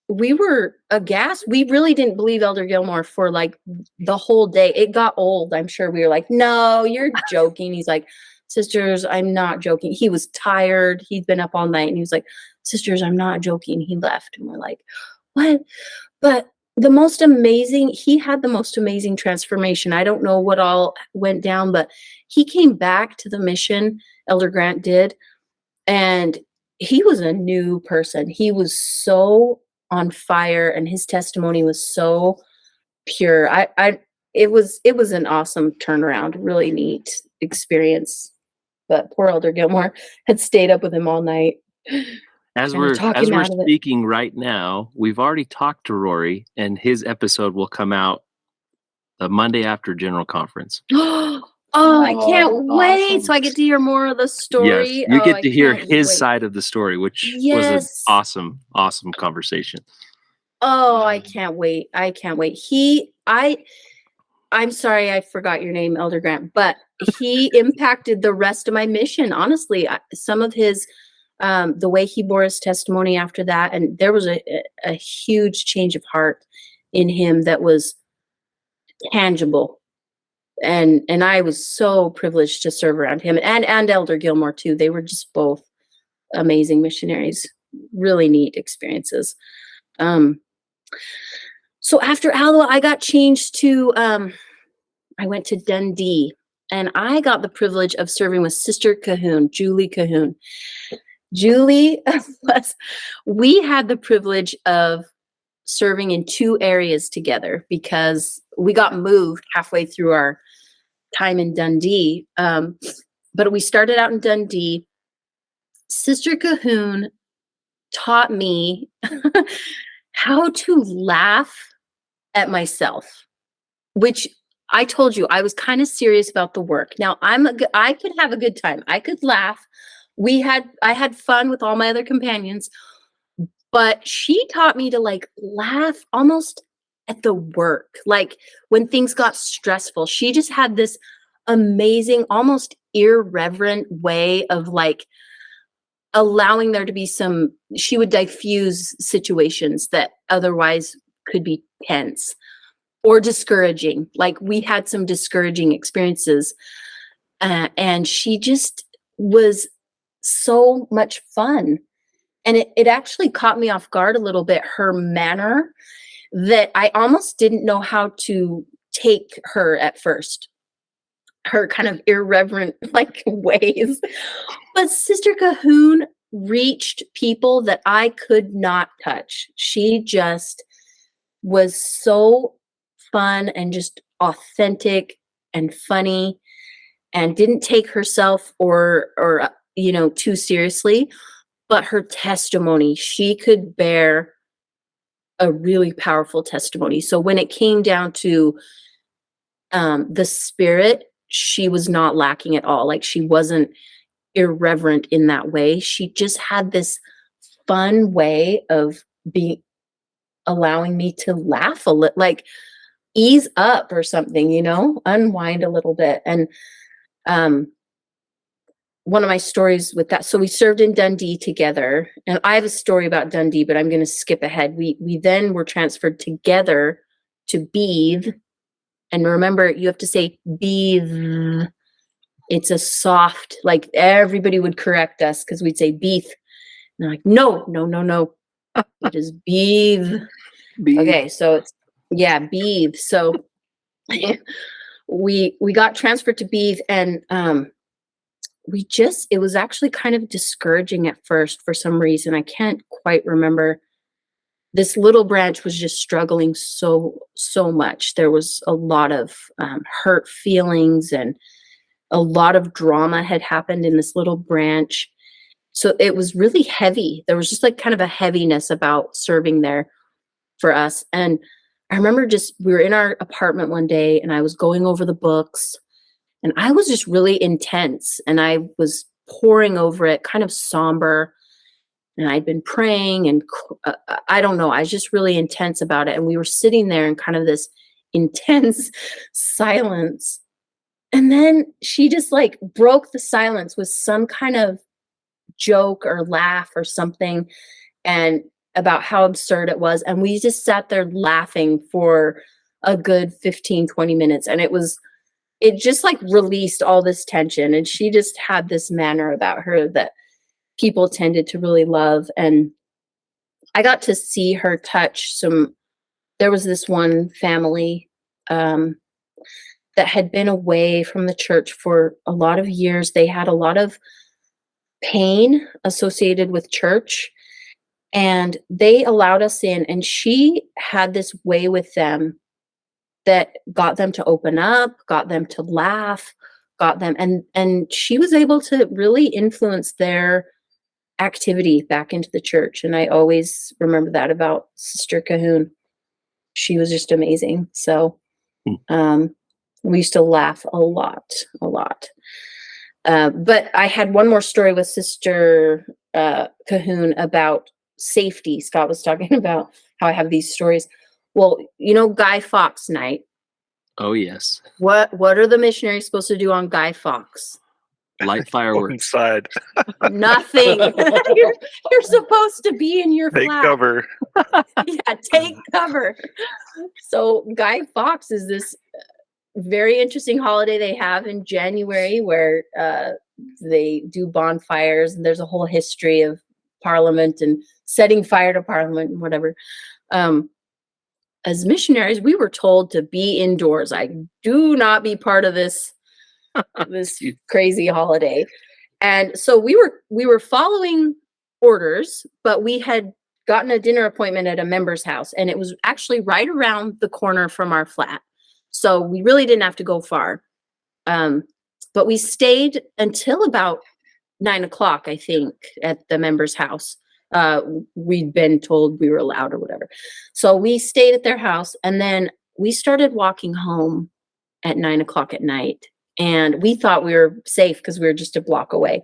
we were aghast. We really didn't believe Elder Gilmore for like the whole day. It got old. I'm sure we were like, "No, you're joking." He's like, "Sisters, I'm not joking." He was tired. He'd been up all night, and he was like, "Sisters, I'm not joking." He left, and we're like, "What?" But he had the most amazing transformation. I don't know what all went down, but he came back to the mission, Elder Grant did, and he was a new person. He was so on fire, and his testimony was so pure. It was an awesome turnaround, really neat experience. But poor Elder Gilmore had stayed up with him all night. As we're speaking right now, we've already talked to Rory, and his episode will come out the Monday after General Conference. I can't wait! So I get to hear more of the story. Yes, you get to hear his side of the story, which was an awesome conversation. Oh, I can't wait! I can't wait. I'm sorry, I forgot your name, Elder Grant, but he impacted the rest of my mission. Honestly, some of his. The way he bore his testimony after that, and there was a huge change of heart in him that was tangible, and I was so privileged to serve around him and Elder Gilmore too. They were just both amazing missionaries, really neat experiences. So after Alloa, I got changed to I went to Dundee, and I got the privilege of serving with Sister Cahoon, Julie Cahoon. Julie we had the privilege of serving in two areas together because we got moved halfway through our time in Dundee. But we started out in Dundee. Sister Cahoon taught me how to laugh at myself, which I told you I was kind of serious about the work. Now I could have a good time. I could laugh. I had fun with all my other companions, but she taught me to like laugh almost at the work. Like when things got stressful, she just had this amazing, almost irreverent way of like allowing there to be she would diffuse situations that otherwise could be tense or discouraging. Like we had some discouraging experiences, and she just was so much fun. And it actually caught me off guard a little bit, her manner, that I almost didn't know how to take her at first, her kind of irreverent like ways. But Sister Cahoon reached people that I could not touch. She just was so fun and just authentic and funny, and didn't take herself or too seriously. But her testimony, she could bear a really powerful testimony. So when it came down to the spirit, she was not lacking at all. Like she wasn't irreverent in that way. She just had this fun way of allowing me to laugh a little, like ease up or something, unwind a little bit. And one of my stories with that. So we served in Dundee together, and I have a story about Dundee, but I'm going to skip ahead. We then were transferred together to Beath, and remember, you have to say Beath. It's a soft, like everybody would correct us because we'd say Beath. And they're like, no. It is Beath. Okay, so it's Beath. So we got transferred to Beath, and it was actually kind of discouraging at first for some reason. I can't quite remember. This little branch was just struggling so much. There was a lot of hurt feelings, and a lot of drama had happened in this little branch. So it was really heavy. There was just like kind of a heaviness about serving there for us. And I remember we were in our apartment one day, and I was going over the books, and I was just really intense, and I was poring over it, kind of somber. And I'd been praying, and I don't know, I was just really intense about it. And we were sitting there in kind of this intense silence. And then she just like broke the silence with some kind of joke or laugh or something, and about how absurd it was. And we just sat there laughing for a good 15-20 minutes. And it just like released all this tension. And she just had this manner about her that people tended to really love. And I got to see her touch there was this one family that had been away from the church for a lot of years. They had a lot of pain associated with church, and they allowed us in, and she had this way with them that got them to open up, got them to laugh, got them, and she was able to really influence their activity back into the church. And I always remember that about Sister Cahoon. She was just amazing. So we used to laugh a lot. But I had one more story with Sister Cahoon about safety. Scott was talking about how I have these stories. Well, Guy Fawkes night. Oh, yes. What are the missionaries supposed to do on Guy Fawkes? Light fireworks. Inside. Nothing. You're supposed to be in your Take flat. cover. Yeah, take cover. So Guy Fawkes is this very interesting holiday they have in January where they do bonfires, and there's a whole history of Parliament and setting fire to Parliament and whatever. As missionaries, we were told to be indoors. I do not be part of this crazy holiday. And so we were following orders, but we had gotten a dinner appointment at a member's house, and it was actually right around the corner from our flat. So we really didn't have to go far. But we stayed until about 9:00, I think, at the member's house. We'd been told we were allowed or whatever. So we stayed at their house, and then we started walking home at 9:00 at night. And we thought we were safe because we were just a block away.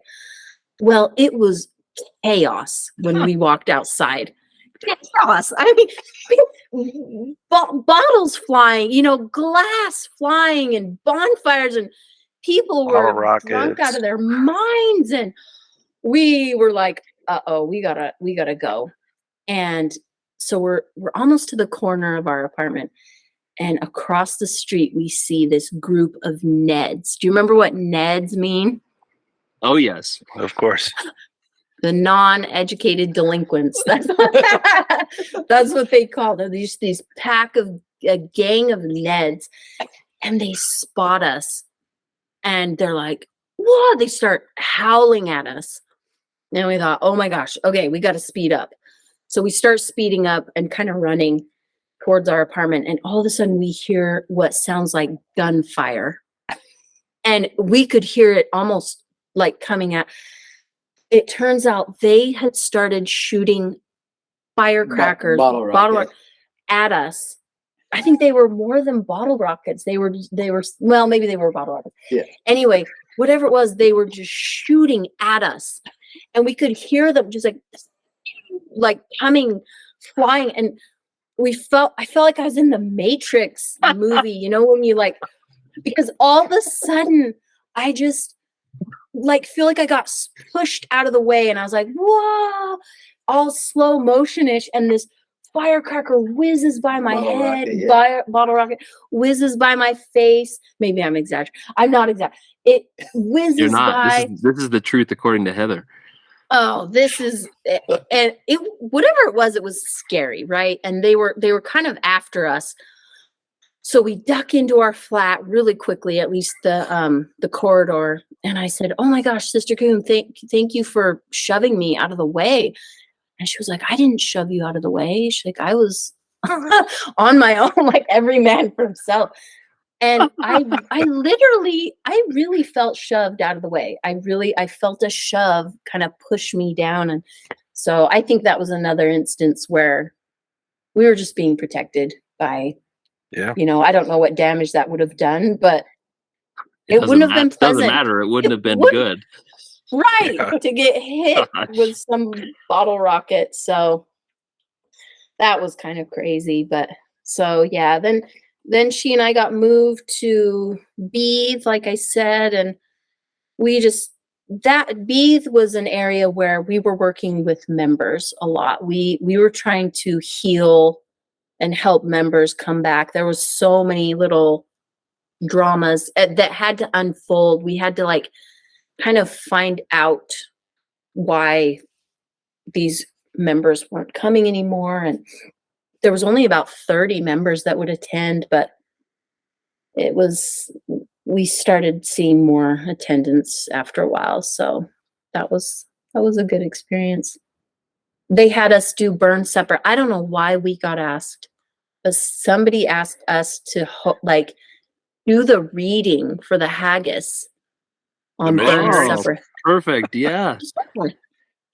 Well, it was chaos when we walked outside. Chaos. I mean, bottles flying, glass flying, and bonfires, and people were drunk out of their minds. And we were like, uh-oh, we gotta go. And so we're almost to the corner of our apartment. And across the street, we see this group of Neds. Do you remember what Neds mean? Oh, yes. Of course. The non-educated delinquents. That's what they call them. These a gang of Neds. And they spot us. And they're like, whoa, they start howling at us. And we thought, oh my gosh, okay, we got to speed up. So we start speeding up and kind of running towards our apartment, and all of a sudden we hear what sounds like gunfire, and we could hear it almost like coming out. It turns out they had started shooting firecrackers, bottle rockets at us. I think they were more than bottle rockets. They were well, maybe they were bottle rockets. Yeah. Anyway, whatever it was, they were just shooting at us, and we could hear them just like coming, flying, and I felt like I was in the Matrix movie, when you because all of a sudden I just like feel like I got pushed out of the way, and I was like, whoa, all slow motion-ish, and this firecracker whizzes by my head, bottle rocket whizzes by my face. Maybe I'm exaggerating. I'm not exaggerating. It whizzes You're not. by. This is the truth according to Heather. Oh, this is, and it, whatever it was scary, right? And they were kind of after us. So we duck into our flat really quickly, at least the corridor. And I said, "Oh my gosh, Sister Coon, thank you for shoving me out of the way." And she was like, "I didn't shove you out of the way." She's like, "I was on my own, like every man for himself." And I really felt shoved out of the way. I felt a shove kind of push me down. And so I think that was another instance where we were just being protected by, I don't know what damage that would have done, but it wouldn't have been pleasant. Doesn't matter. It wouldn't have been good. Right. To get hit with some bottle rocket. So that was kind of crazy. But so, yeah, then she and I got moved to Beath, like I said, and Beath was an area where we were working with members a lot. We were trying to heal and help members come back. There was so many little dramas that had to unfold. We had to like kind of find out why these members weren't coming anymore. And there was only about 30 members that would attend, but we started seeing more attendance after a while. So that was a good experience. They had us do burn supper. I don't know why we got asked, but somebody asked us to do the reading for the haggis on burn supper. Perfect. Yeah. And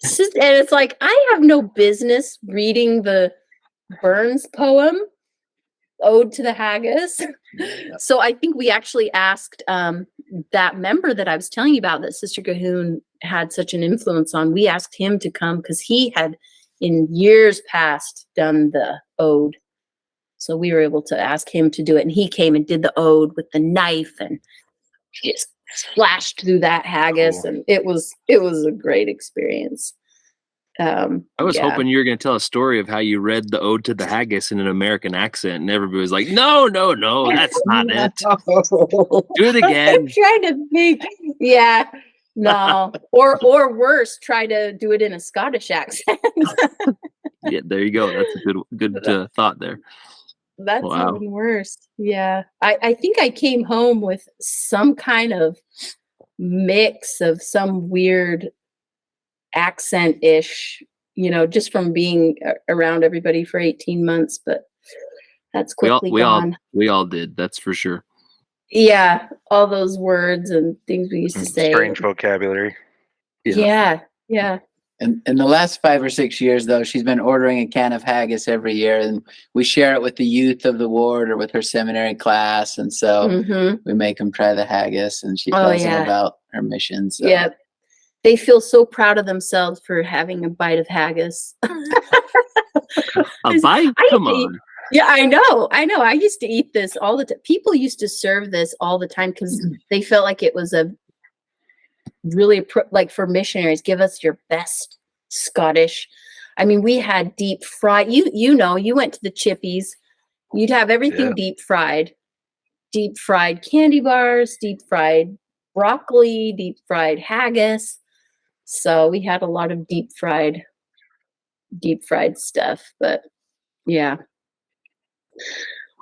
it's like, I have no business reading the Burns poem, Ode to the Haggis. So I think we actually asked that member that I was telling you about that Sister Cahoon had such an influence on. We asked him to come because he had in years past done the ode. So we were able to ask him to do it. And he came and did the ode with the knife and just splashed through that haggis. Cool. And it was a great experience. I was hoping you were going to tell a story of how you read the Ode to the Haggis in an American accent, and everybody was like, no, that's not it. Do it again. I'm trying to think. Yeah, no. Or worse, try to do it in a Scottish accent. Yeah, there you go. That's a good thought there. That's even worse. Yeah. I think I came home with some kind of mix of some weird accent-ish, just from being around everybody for 18 months, but that's quickly gone. We all did, that's for sure. Yeah, all those words and things we used to say. Strange vocabulary. Yeah. And in the last 5 or 6 years, though, she's been ordering a can of haggis every year, and we share it with the youth of the ward or with her seminary class, and so we make them try the haggis, and she tells them about her mission. So. Yeah. They feel so proud of themselves for having a bite of haggis. A bite? Come on. Yeah, I know. I used to eat this all the time. People used to serve this all the time because they felt like it was a really, like for missionaries, give us your best Scottish. I mean, we had deep fried. You went to the Chippies. You'd have everything deep fried candy bars, deep fried broccoli, deep fried haggis. So we had a lot of deep fried stuff, but yeah.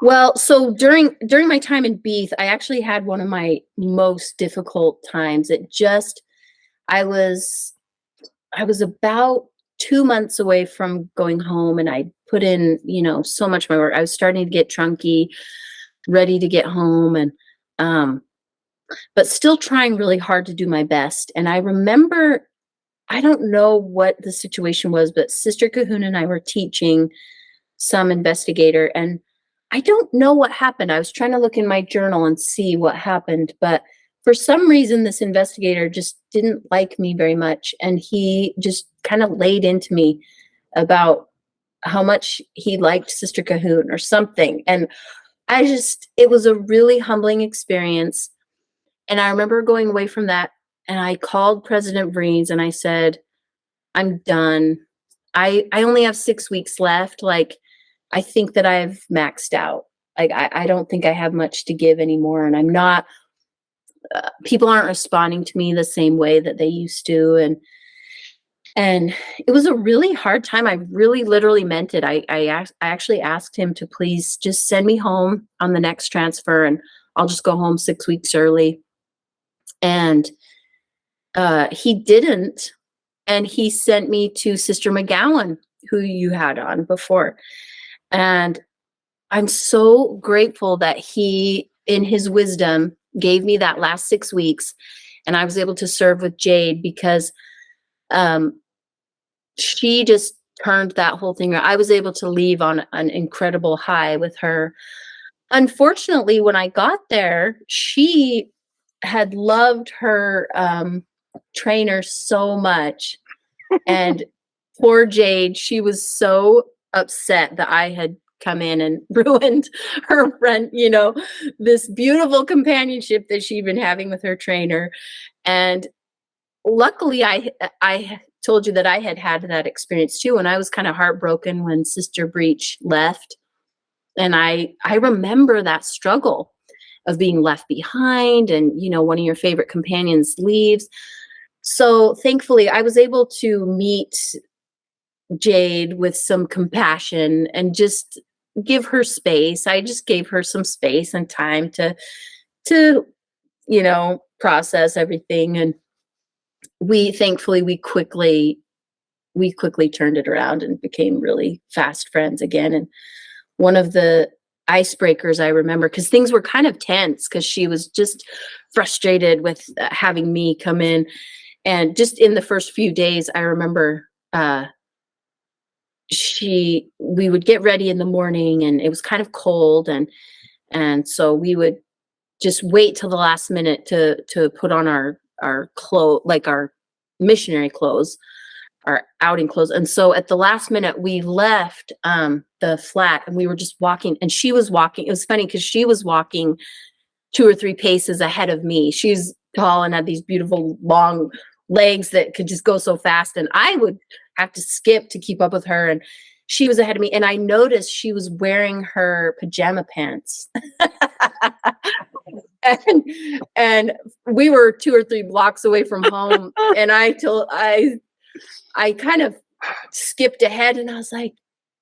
Well, so during my time in Beath, I actually had one of my most difficult times. I was about 2 months away from going home, and I put in, so much of my work. I was starting to get chunky, ready to get home, and but still trying really hard to do my best. And I remember, I don't know what the situation was, but Sister Cahoon and I were teaching some investigator, and I don't know what happened. I was trying to look in my journal and see what happened, but for some reason, this investigator just didn't like me very much, and he just kind of laid into me about how much he liked Sister Cahoon or something. And it was a really humbling experience. And I remember going away from that I called President Vreens and I said, I'm done. I only have 6 weeks left. Like, I think that I've maxed out. Like, I don't think I have much to give anymore. And I'm not, people aren't responding to me the same way that they used to. And it was a really hard time. I really literally meant it. I actually asked him to please just send me home on the next transfer and I'll just go home 6 weeks early. And he didn't. And he sent me to Sister McGowan, who you had on before. And I'm so grateful that he, in his wisdom, gave me that last 6 weeks. And I was able to serve with Jade because she just turned that whole thing around. I was able to leave on an incredible high with her. Unfortunately, when I got there, she had loved her trainer so much. And poor Jade, she was so upset that I had come in and ruined her friend, you know, this beautiful companionship that she'd been having with her trainer. And luckily, I told you that I had that experience too. And I was kind of heartbroken when Sister Breach left. And I remember that struggle of being left behind and, you know, one of your favorite companions leaves. So thankfully, I was able to meet Jade with some compassion and just give her space. I just gave her some space and time to, you know, process everything. And we quickly turned it around and became really fast friends again. And one of the icebreakers I remember, because things were kind of tense because she was just frustrated with having me come in. And just in the first few days, I remember we would get ready in the morning and it was kind of cold. And so we would just wait till the last minute to put on our clothes, like our missionary clothes, our outing clothes. And so at the last minute, we left the flat and we were just walking and she was walking. It was funny because she was walking 2 or 3 paces ahead of me. She's tall and had these beautiful long legs that could just go so fast. And I would have to skip to keep up with her. And she was ahead of me. And I noticed she was wearing her pajama pants. and we were 2 or 3 blocks away from home. And I kind of skipped ahead and I was like,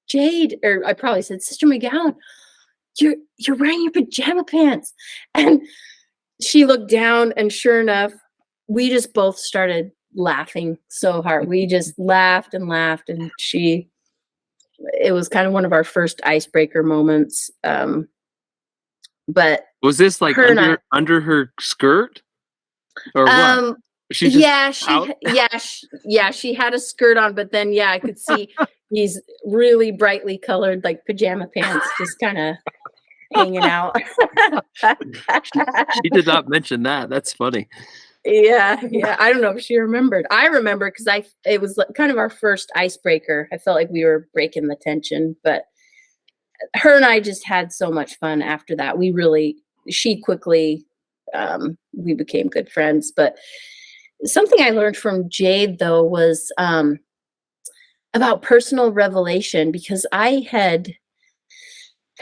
Jade, or I probably said, Sister McGowan, you're wearing your pajama pants. And she looked down and sure enough, we just both started laughing so hard. We just laughed and laughed. And it was kind of one of our first icebreaker moments. But was this like under her skirt or what? She had a skirt on, but then I could see these really brightly colored like pajama pants just kind of hanging out. She did not mention that. That's funny. Yeah. I don't know if she remembered. I remember because it was kind of our first icebreaker. I felt like we were breaking the tension, but her and I just had so much fun after that. She quickly, we became good friends. But something I learned from Jade though was about personal revelation, because I had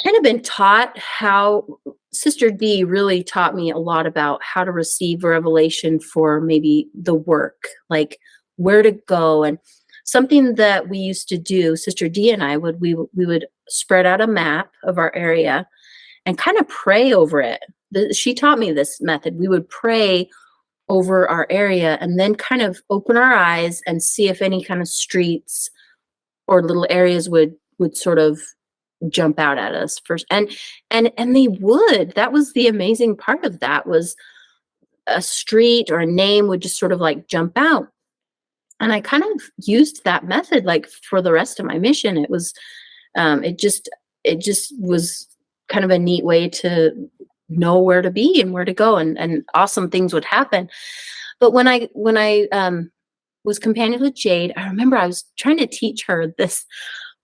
kind of been taught how Sister D really taught me a lot about how to receive revelation for maybe the work, like where to go. And something that we used to do, Sister D and I we would spread out a map of our area and kind of pray over it. She taught me this method. We would pray over our area and then kind of open our eyes and see if any kind of streets or little areas would sort of jump out at us first. And they would. That was the amazing part of that, was a street or a name would just sort of like jump out. And I kind of used that method like for the rest of my mission. It was it just was kind of a neat way to know where to be and where to go, and awesome things would happen. But when I was companion with Jade, I remember I was trying to teach her this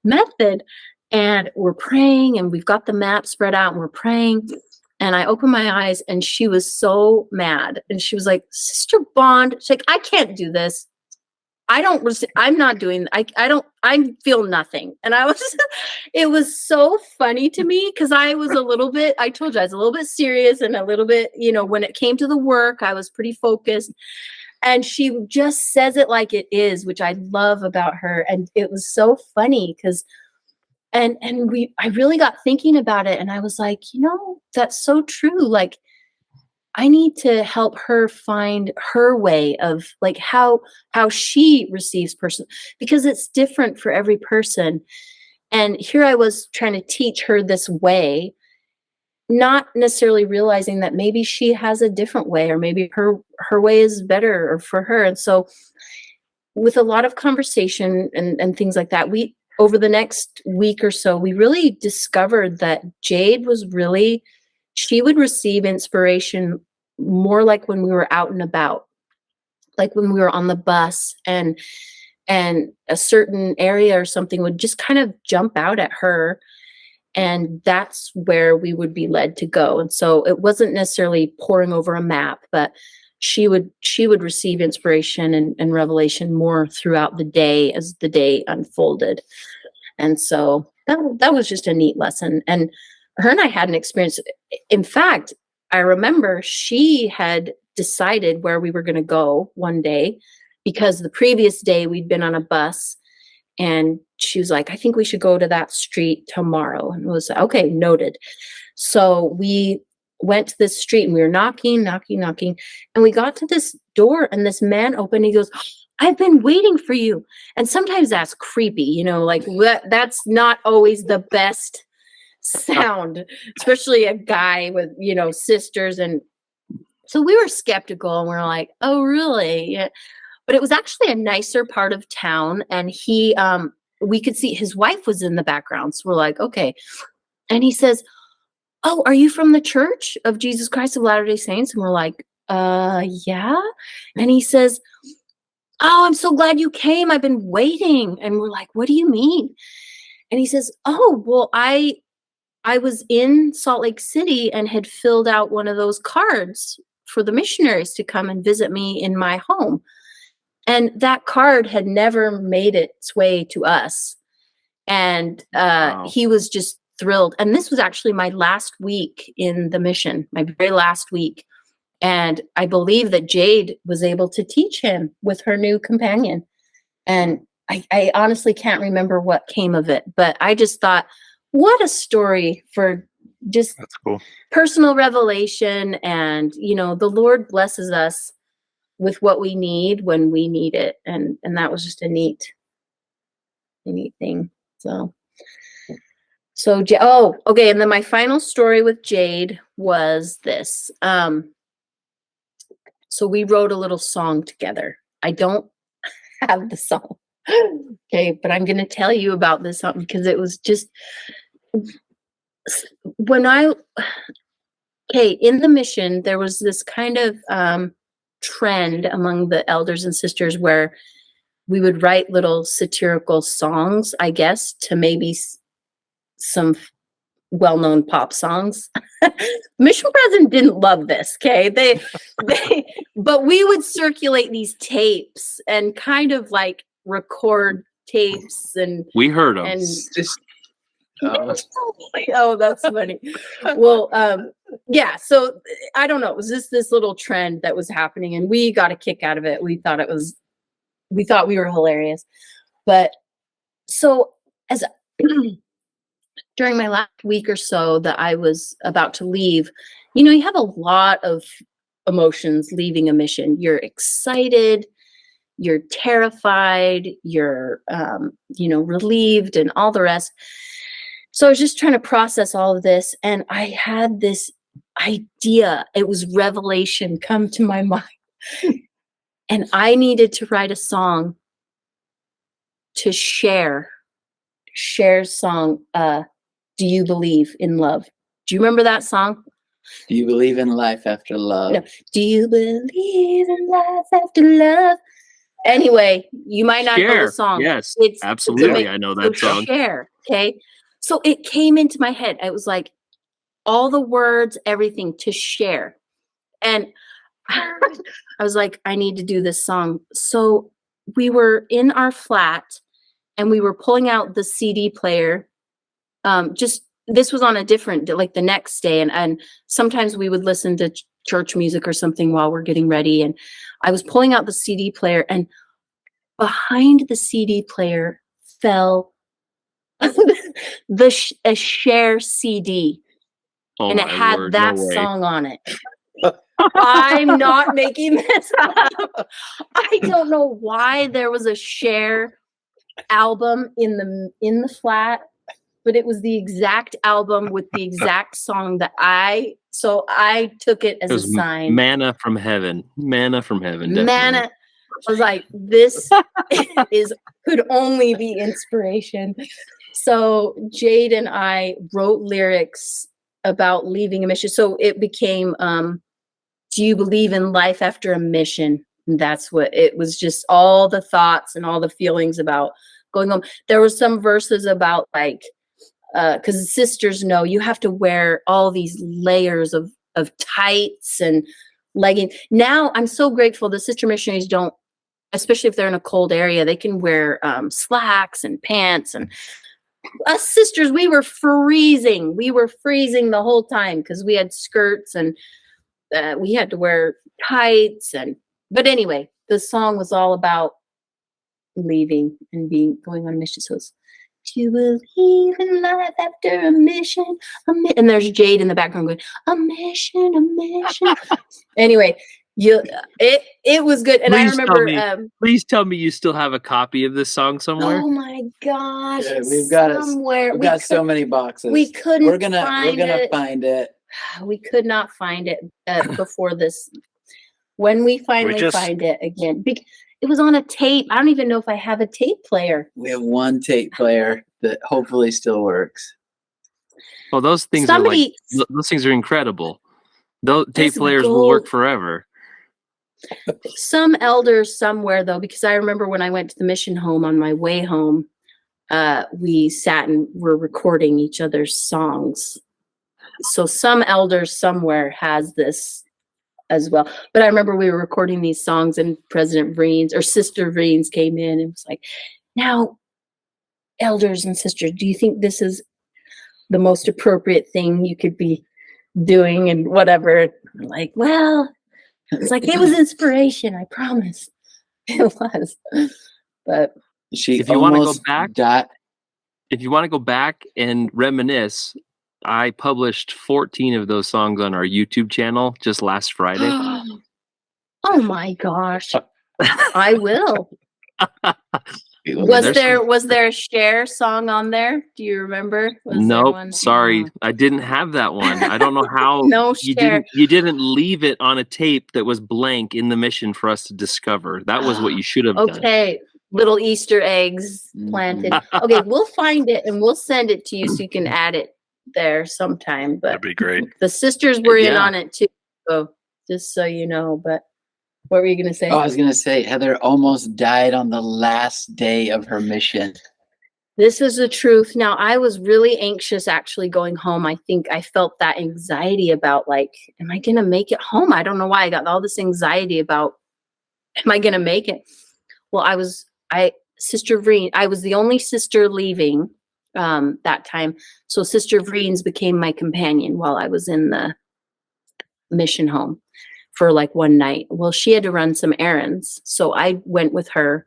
method, and we're praying and we've got the map spread out and we're praying. And I opened my eyes and she was so mad. And she was like, Sister Bond, she's like, I can't do this. I'm not doing, I feel nothing. And I was, it was so funny to me because I was I told you I was a little bit serious and a little bit, when it came to the work, I was pretty focused. And she just says it like it is, which I love about her. And it was so funny because I really got thinking about it and I was like, that's so true. Like, I need to help her find her way of like how she receives person, because it's different for every person. And here I was trying to teach her this way, not necessarily realizing that maybe she has a different way, or maybe her way is better for her. And so with a lot of conversation and things like that, over the next week or so, we really discovered that Jade she would receive inspiration more like when we were out and about, like when we were on the bus and a certain area or something would just kind of jump out at her. And that's where we would be led to go. And so it wasn't necessarily poring over a map, but she would receive inspiration and revelation more throughout the day as the day unfolded. And so that was just a neat lesson. And her and I had an experience. In fact, I remember she had decided where we were going to go one day, because the previous day we'd been on a bus and she was like, I think we should go to that street tomorrow. And it was okay, noted. So we went to this street and we were knocking, and we got to this door and this man opened. He goes, I've been waiting for you. And sometimes that's creepy, like that's not always the best sound, especially a guy with, sisters. And so we were skeptical and we're like, oh, really? Yeah. But it was actually a nicer part of town. And we could see his wife was in the background. So we're like, okay. And he says, oh, are you from the Church of Jesus Christ of Latter-day Saints? And we're like, yeah. And he says, oh, I'm so glad you came. I've been waiting. And we're like, what do you mean? And he says, oh, well, I was in Salt Lake City and had filled out one of those cards for the missionaries to come and visit me in my home. And that card had never made its way to us. And wow. He was just thrilled. And this was actually my last week in the mission, my very last week. And I believe that Jade was able to teach him with her new companion. And I honestly can't remember what came of it, but I just thought, what a story for just That's cool. Personal revelation. And, the Lord blesses us with what we need when we need it. And that was just a neat thing. So, okay. And then my final story with Jade was this. So we wrote a little song together. I don't have the song. Okay. But I'm going to tell you about this song because it was just in the mission, there was this kind of trend among the elders and sisters where we would write little satirical songs, I guess, to maybe some well-known pop songs. Mission president didn't love this. Okay. But we would circulate these tapes and kind of like record tapes, and we heard them. And just oh, that's funny. Well, yeah. So I don't know. It was just this little trend that was happening, and we got a kick out of it. We thought we were hilarious. But so as during my last week or so that I was about to leave, you have a lot of emotions leaving a mission. You're excited, you're terrified, you're, relieved and all the rest. So I was just trying to process all of this. And I had this idea. It was revelation come to my mind. And I needed to write a song to Cher's song, Do You Believe in Love? Do you remember that song? Do you believe in life after love? No. Do you believe in life after love? Anyway, you might not know the song. Yes, absolutely. I know that song. Cher, okay? So it came into my head. I was like, all the words, everything to share. And I was like, I need to do this song. So we were in our flat and we were pulling out the CD player. This was on a different, like the next day. And sometimes we would listen to church music or something while we're getting ready. And I was pulling out the CD player, and behind the CD player fell a Cher CD. Oh, and it had word, that no way. song on it. I'm not making this up. I don't know why there was a Cher album in the flat, but it was the exact album with the exact song that I took it as a sign. Manna from heaven. Manna from heaven. Definitely. Manna. I was like, this could only be inspiration. So Jade and I wrote lyrics about leaving a mission. So it became, do you believe in life after a mission? And that's what it was, just all the thoughts and all the feelings about going home. There were some verses about like, because sisters know you have to wear all these layers of tights and leggings. Now I'm so grateful the sister missionaries don't, especially if they're in a cold area, they can wear slacks and pants. And us sisters, we were freezing. We were freezing the whole time because we had skirts and we had to wear tights. But anyway, the song was all about leaving and going on a mission. So it's, do you believe in life after a mission? And there's Jade in the background going, a mission, a mission. Anyway, it was good. And Please I remember, please tell me you still have a copy of this song somewhere. oh my gosh, Yeah, we've got somewhere. We've got so many boxes. We couldn't. We're gonna find it. We could not find it before this. When we finally find it again, it was on a tape. I don't even know if I have a tape player. We have one tape player that hopefully still works. Well, those things those things are incredible. Those tape players will work forever. Some elders somewhere though, because I remember when I went to the mission home on my way home, we sat and were recording each other's songs. So some elders somewhere has this as well. But I remember we were recording these songs and President Vreens or Sister Vreens came in and was like, now, elders and sisters, do you think this is the most appropriate thing you could be doing and whatever? I'm like, well, it's like, it was inspiration, I promise. It was. But if you want to go back, if you want to go back and reminisce, I published 14 of those songs on our YouTube channel just last Friday. Oh my gosh. I will. Was there a Cher song on there? Do you remember? Nope. Sorry. I didn't have that one. I don't know how you didn't leave it on a tape that was blank in the mission for us to discover. That was what you should have done. Okay. Little Easter eggs planted. Okay, we'll find it and we'll send it to you so you can add it there sometime. But that'd be great. The sisters were in on it too, so just so you know. But what were you gonna say? Oh, I was gonna say Heather almost died on the last day of her mission. This is the truth. Now, I was really anxious actually going home. I think I felt that anxiety about like, am I gonna make it home? I don't know why I got all this anxiety about, am I gonna make it? Well, Sister Vreen, I was the only sister leaving that time. So Sister Vreens became my companion while I was in the mission home for like one night. Well, she had to run some errands. So I went with her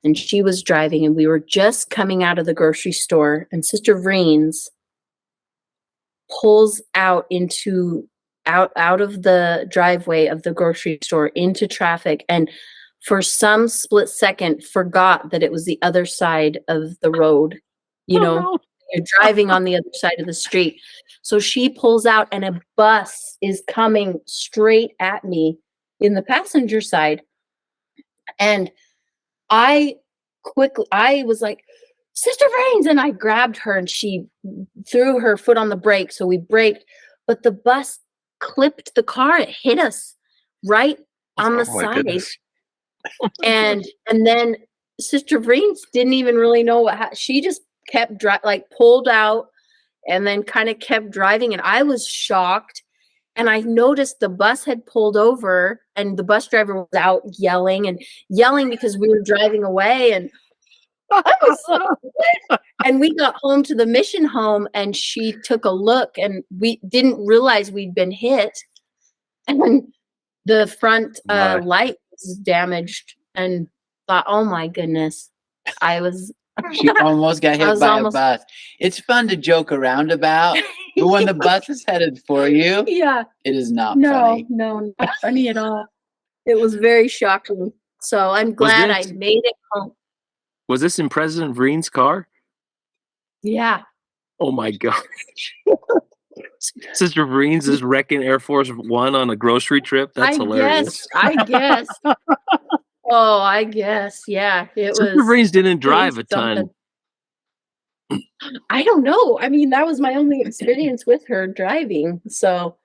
and she was driving and we were just coming out of the grocery store and Sister Vreens pulls out of the driveway of the grocery store into traffic and for some split second forgot that it was the other side of the road. You're driving on the other side of the street. So she pulls out and a bus is coming straight at me in the passenger side. And I was like, Sister Vreens, and I grabbed her and she threw her foot on the brake. So we braked, but the bus clipped the car. It hit us right on the side. Goodness. And then Sister Vreens didn't even really know she just kept pulled out and then kind of kept driving. And I was shocked. And I noticed the bus had pulled over and the bus driver was out yelling because we were driving away. And I was like, what? And we got home to the mission home and she took a look and we didn't realize we'd been hit. And the front light was damaged and thought, oh my goodness. She almost got hit by a bus. It's fun to joke around about, but when the bus is headed for you, it is not funny. No, not funny at all. It was very shocking. So I'm glad I made it home. Was this in President Vreen's car? Yeah. Oh my gosh. Sister Vreen's is wrecking Air Force One on a grocery trip. That's hilarious. I guess. Oh, I guess. Yeah. Sister Vreen's didn't drive a ton. I don't know. I mean, that was my only experience with her driving. So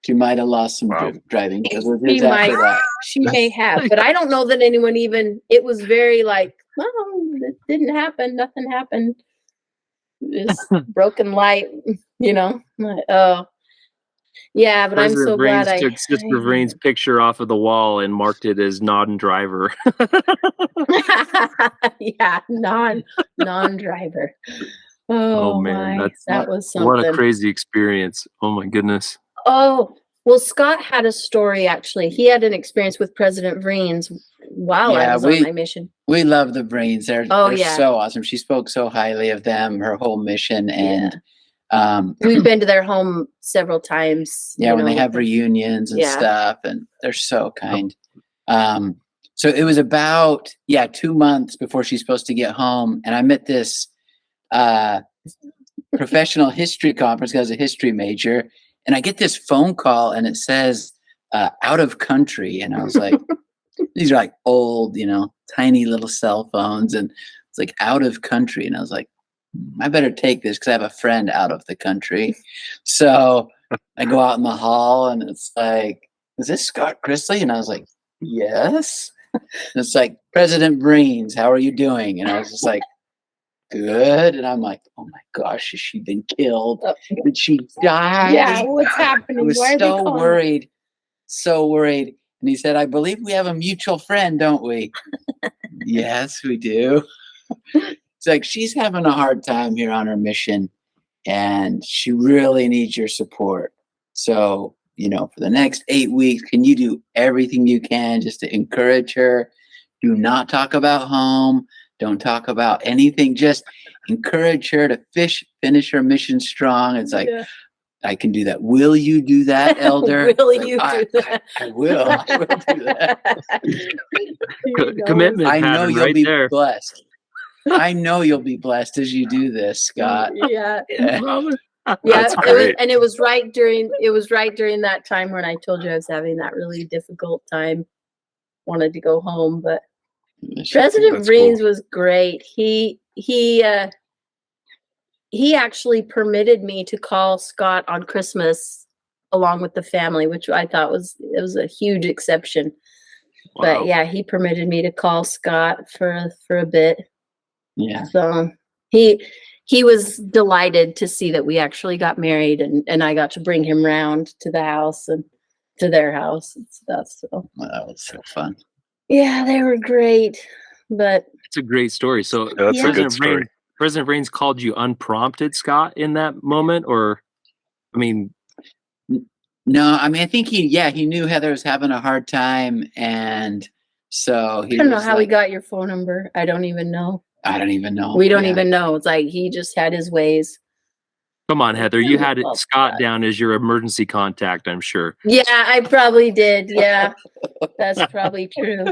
she might have lost some driving. She may have, but I don't know that anyone it was very like, it didn't happen. Nothing happened. It's broken light, Like, oh, yeah, but President I'm so glad I took Sister Vreen's picture off of the wall and marked it as non-driver. Yeah, non-driver. Oh man, that was something. What a crazy experience. Oh my goodness. Oh, well, Scott had a story actually. He had an experience with President Vreen's while I was on my mission. We love the Vreens. They're so awesome. She spoke so highly of them, her whole mission, and we've been to their home several times. Yeah, when they have reunions and stuff, and they're so kind. So it was about 2 months before she's supposed to get home, and I'm at this professional history conference because I was a history major, and I get this phone call, and it says out of country, and I was like, these are like old, tiny little cell phones, and it's like out of country, and I was like, I better take this because I have a friend out of the country. So I go out in the hall and it's like, is this Scott Christley? And I was like, yes. And it's like, President Vreens, how are you doing? And I was just like, good. And I'm like, oh my gosh, has she been killed? Did she die? Yeah, what's happening? I was so worried. So worried. And he said, I believe we have a mutual friend, don't we? Yes, we do. It's like, she's having a hard time here on her mission and she really needs your support. So, for the next 8 weeks, can you do everything you can just to encourage her? Do not talk about home. Don't talk about anything. Just encourage her to finish her mission strong. It's like, I can do that. Will you do that, Elder? Will you do that? I will. I will do that. Commitment. I know you'll be there. Blessed. I know you'll be blessed as you do this, Scott. Yeah. That's great. It was right during that time when I told you I was having that really difficult time. Wanted to go home, but President Vreens was great. He actually permitted me to call Scott on Christmas along with the family, which I thought was a huge exception. Wow. But yeah, he permitted me to call Scott for a bit. Yeah. So he was delighted to see that we actually got married and I got to bring him round to the house and to their house and stuff. So that was so fun. Yeah, they were great. But it's a great story. So that's a good story. President Vreens called you unprompted, Scott, in that moment, or no, I think he knew Heather was having a hard time, and so I don't know how he got your phone number. I don't even know. I don't even know. We don't even know. It's like he just had his ways. Come on, Heather. You had Scott down as your emergency contact, I'm sure. Yeah, I probably did. Yeah, that's probably true.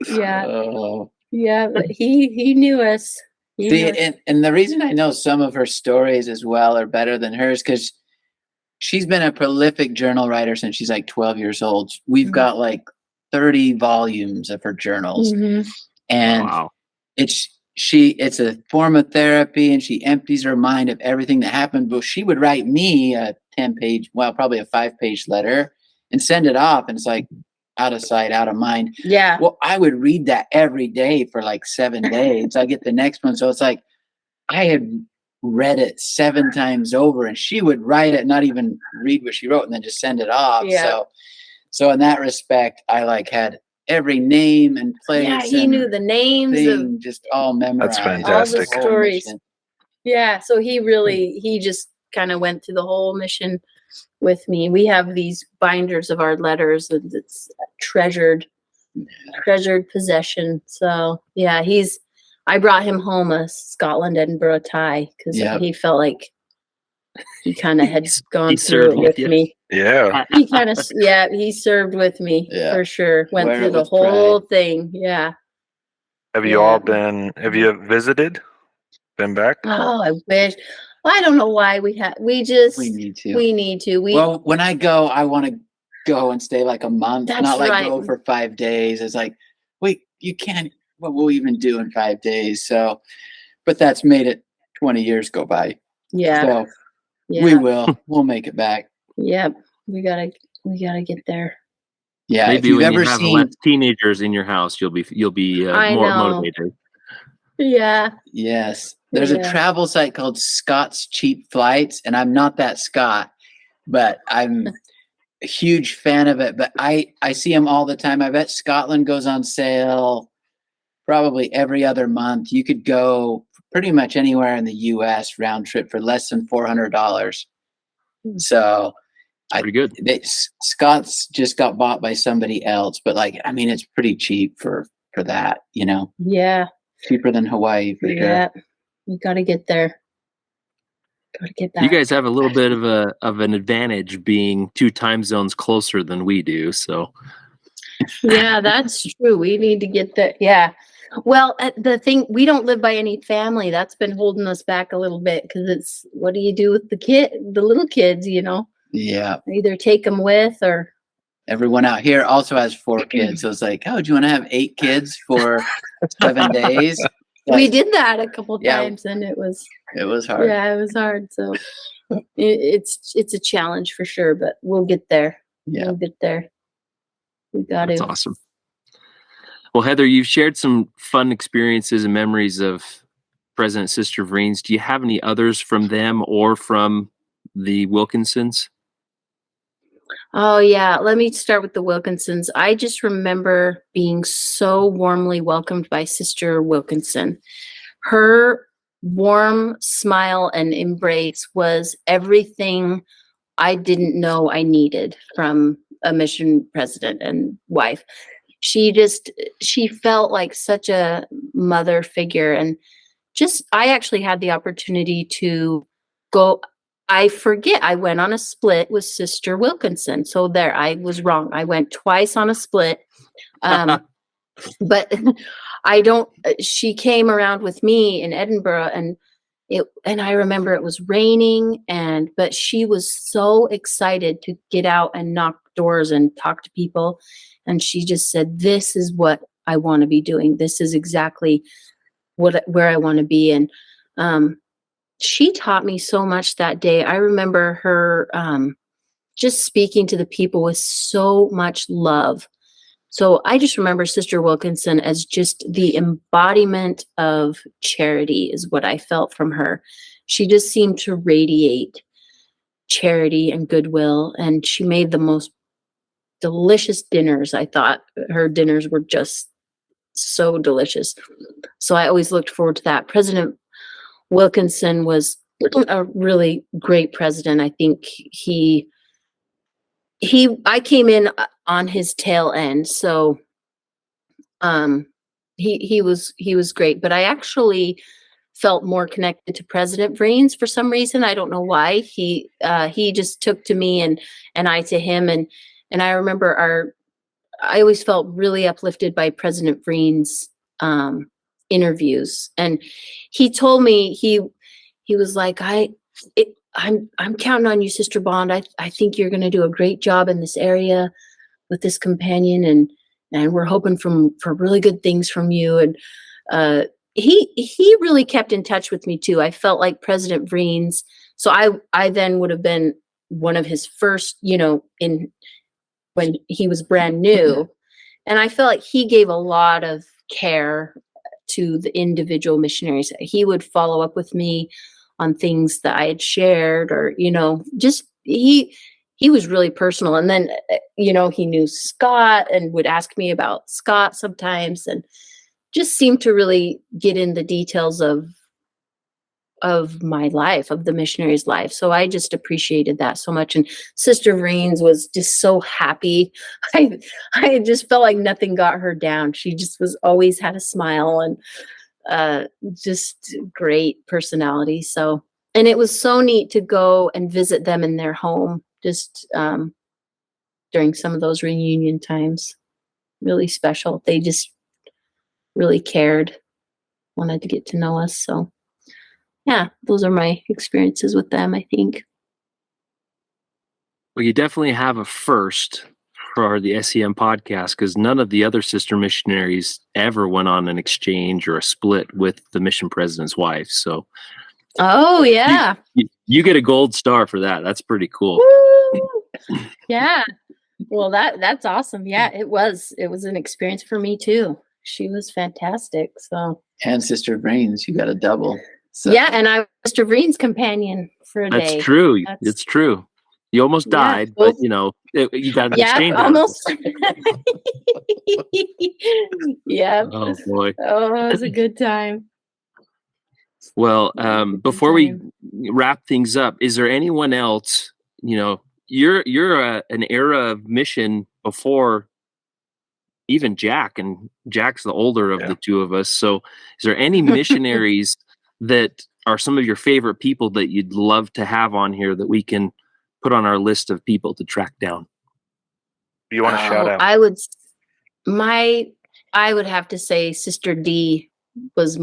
Yeah. Yeah, but he knew us. And the reason I know some of her stories as well are better than hers, because she's been a prolific journal writer since she's like 12 years old. We've got like 30 volumes of her journals. Mm-hmm. And it's a form of therapy, and she empties her mind of everything that happened. But she would write me a 10-page, probably a 5-page letter and send it off. And it's like, out of sight, out of mind. Yeah. Well, I would read that every day for like 7 days. I get the next one. So it's like I had read it 7 times over, and she would write it, not even read what she wrote, and then just send it off. Yeah. So in that respect, I like had every name and place. Yeah, he knew the names of just all memorized. That's fantastic. all the stories. Yeah, so he just kind of went through the whole mission with me. We have these binders of our letters, and it's treasured possession. So yeah, I brought him home a Scotland Edinburgh tie because he felt like he kind of had gone through it with me. Yeah. Uh, He served with me for sure. Went through the whole thing. Yeah. Have you visited? Been back? Oh, I wish. Well, I don't know why we need to. Well, when I go, I want to go and stay like a month, not like go for 5 days. It's like, wait, you can't, what will we even do in 5 days? So, but that's made it 20 years go by. Yeah. So we'll make it back. Yep. We gotta get there. Yeah. Maybe if when you have less teenagers in your house, you'll be more motivated. Yeah. Yes. There's a travel site called Scott's Cheap Flights, and I'm not that Scott, but I'm a huge fan of it. But I see them all the time. I bet Scotland goes on sale probably every other month. You could go pretty much anywhere in the U.S. round trip for less than $400. So pretty good. Scott's just got bought by somebody else, but it's pretty cheap for that, Yeah. Cheaper than Hawaii for sure. We got to get there. Got to get back. You guys have a little bit of an advantage being 2 time zones closer than we do. So. Yeah, that's true. We need to get there. Yeah. Well, the thing, we don't live by any family. That's been holding us back a little bit because it's, what do you do with the little kids, Yeah. Either take them with or. Everyone out here also has 4 kids. So it's like, oh, do you want to have 8 kids for 7 days? We did that a couple times and it was hard. Yeah, it was hard. So it's a challenge for sure, but we'll get there. Yeah. We'll get there. We got That's awesome. Well, Heather, you've shared some fun experiences and memories of President Sister Vreens. Do you have any others from them or from the Wilkinsons? Oh, yeah. Let me start with the Wilkinsons. I just remember being so warmly welcomed by Sister Wilkinson. Her warm smile and embrace was everything I didn't know I needed from a mission president and wife. She felt like such a mother figure. And I actually had the opportunity to go. I forget. I went on a split with Sister Wilkinson. So there, I was wrong. I went twice on a split. But she came around with me in Edinburgh and I remember it was raining but she was so excited to get out and knock doors and talk to people. And she just said, this is what I want to be doing. This is exactly where I want to be. And, she taught me so much that day. I remember her just speaking to the people with so much love. So I just remember Sister Wilkinson as just the embodiment of charity is what I felt from her. She just seemed to radiate charity and goodwill. And she made the most delicious dinners. I thought her dinners were just so delicious. So I always looked forward to that. President Wilkinson was a really great president. I think I came in on his tail end. So, he was great, but I actually felt more connected to President Vreens for some reason. I don't know why. He just took to me and I to him. And I remember I always felt really uplifted by President Vreens, interviews. And he told me, he was like, I'm counting on you, Sister Bond. I think you're going to do a great job in this area with this companion. And we're hoping for really good things from you. And, he really kept in touch with me too. I felt like President Vreens. So I then would have been one of his first, when he was brand new. And I felt like he gave a lot of care to the individual missionaries. He would follow up with me things that I had shared, or, just he was really personal. And then, he knew Scott and would ask me about Scott sometimes, and just seemed to really get in the details of my life, of the missionary's life. So I just appreciated that so much. And Sister Vreens was just so happy. I just felt like nothing got her down. She just always had a smile, and just great personality. So, and it was so neat to go and visit them in their home, just during some of those reunion times. Really special. They just really cared, wanted to get to know us. So yeah, those are my experiences with them, I think. Well, you definitely have a first for the S.E.M podcast, because none of the other sister missionaries ever went on an exchange or a split with the mission president's wife. So, oh yeah, you get a gold star for that. That's pretty cool. Woo! Yeah. Well, that's awesome. Yeah, it was an experience for me too. She was fantastic. So, and Sister Brains, you got a double. So. Yeah, and I was Mr. Vreen's companion for a day. That's true. It's true. You almost died, but you got an exchange. Almost. Yeah. Oh boy. Oh, it was a good time. Well, before we wrap things up, is there anyone else? You're an era of mission before even Jack, and Jack's the older of the two of us. So, is there any missionaries that are some of your favorite people that you'd love to have on here that we can put on our list of people to track down? You want to shout out? I would have to say Sister D was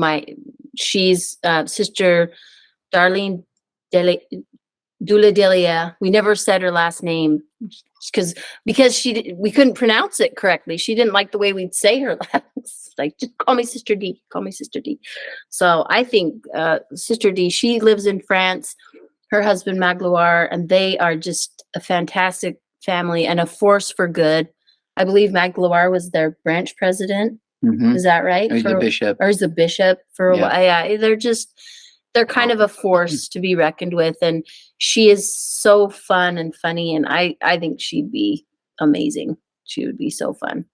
she's Sister Darlene Duladelia. We never said her last name because we couldn't pronounce it correctly. She didn't like the way we'd say her last. Like, just call me Sister D. Call me Sister D. So I think Sister D. She lives in France. Her husband Magloire, and they are just a fantastic family and a force for good. I believe Magloire was their branch president. Mm-hmm. Is that right? Or he's the bishop. Or he's the bishop for a while. Yeah, they're kind of a force to be reckoned with, and she is so fun and funny, and I think she'd be amazing. She would be so fun.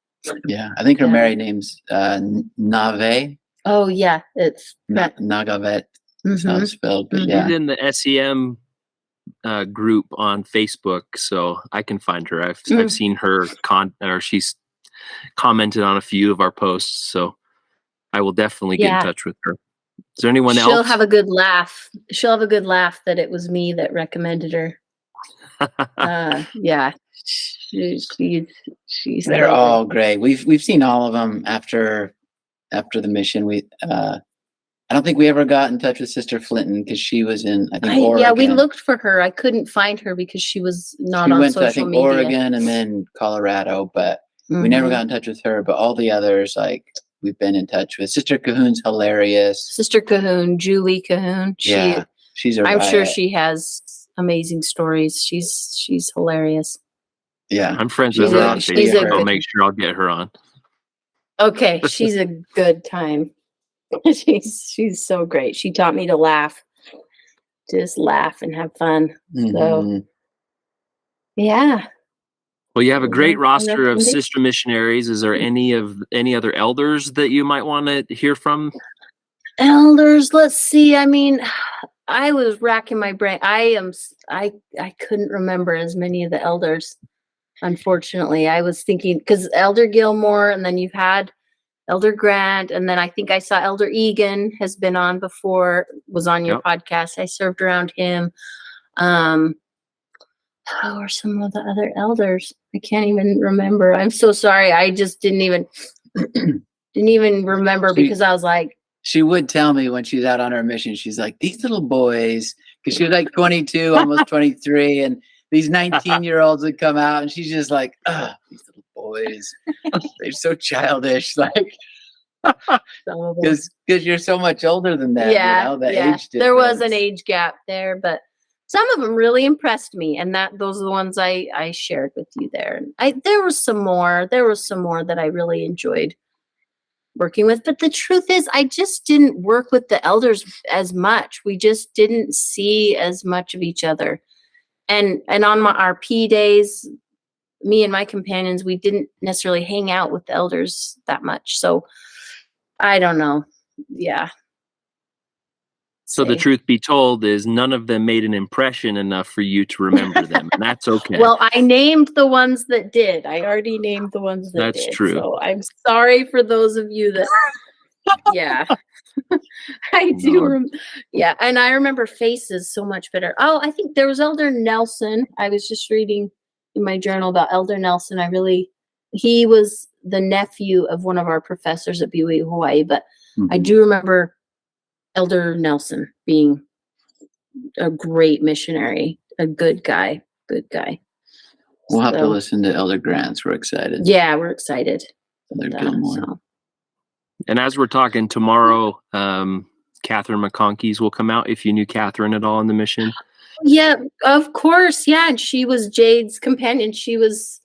Yeah, I think her married name's Nave. Oh yeah, it's Nagavet. It's not spelled, but She's in the S.E.M group on Facebook, so I can find her. I've seen her she's commented on a few of our posts, so I will definitely get in touch with her. Is there anyone else? She'll have a good laugh. She'll have a good laugh that it was me that recommended her. Yeah, she's. They're all great. We've seen all of them after the mission. I don't think we ever got in touch with Sister Flinton because she was in, I think, Oregon. Yeah, we looked for her. I couldn't find her because she was not on social media. She went to, Oregon and then Colorado, but we never got in touch with her. But all the others, we've been in touch with. Sister Cahoon's hilarious. Sister Cahoon, Julie Cahoon. She's a I'm sure she has amazing stories. She's hilarious. Yeah. I'm friends with her on Facebook. I'll make sure I'll get her on. Okay, she's a good time. She's so great. She taught me to laugh, just laugh and have fun. So, yeah. Well, you have a great roster of sister missionaries. Is there any other elders that you might want to hear from? Elders, let's see. I mean, I was racking my brain. I couldn't remember as many of the elders. Unfortunately, I was thinking because Elder Gilmore, and then you've had Elder Grant, and then I think I saw Elder Egan has been on before, was on your podcast. I served around him. How are some of the other elders? I can't even remember. I'm so sorry. I just didn't even remember because I was like. She would tell me when she's out on her mission, she's like, these little boys, because she was like 22, almost 23, and these 19-year-olds would come out, and she's just like, these little boys, they're so childish, because you're so much older than them. Yeah, age difference. There was an age gap there, but some of them really impressed me, and those are the ones I shared with you there. And there was some more that I really enjoyed working with. But the truth is, I just didn't work with the elders as much. We just didn't see as much of each other. And on our P days, me and my companions, we didn't necessarily hang out with the elders that much. So I don't know. Yeah. So the truth be told is none of them made an impression enough for you to remember them. And that's okay. Well, I named the ones that did. I already named the ones that did. That's true. So I'm sorry for those of you that, yeah. I do. Yeah. And I remember faces so much better. Oh, I think there was Elder Nelson. I was just reading in my journal about Elder Nelson. He was the nephew of one of our professors at BYU Hawaii, but I do remember Elder Nelson being a great missionary, a good guy. We'll have to listen to Elder Grants. We're excited. Yeah, we're excited. Elder Gilmore. So. And as we're talking tomorrow, Catherine McConkeys will come out. If you knew Catherine at all in the mission. Yeah, of course. Yeah, and she was Jade's companion. She was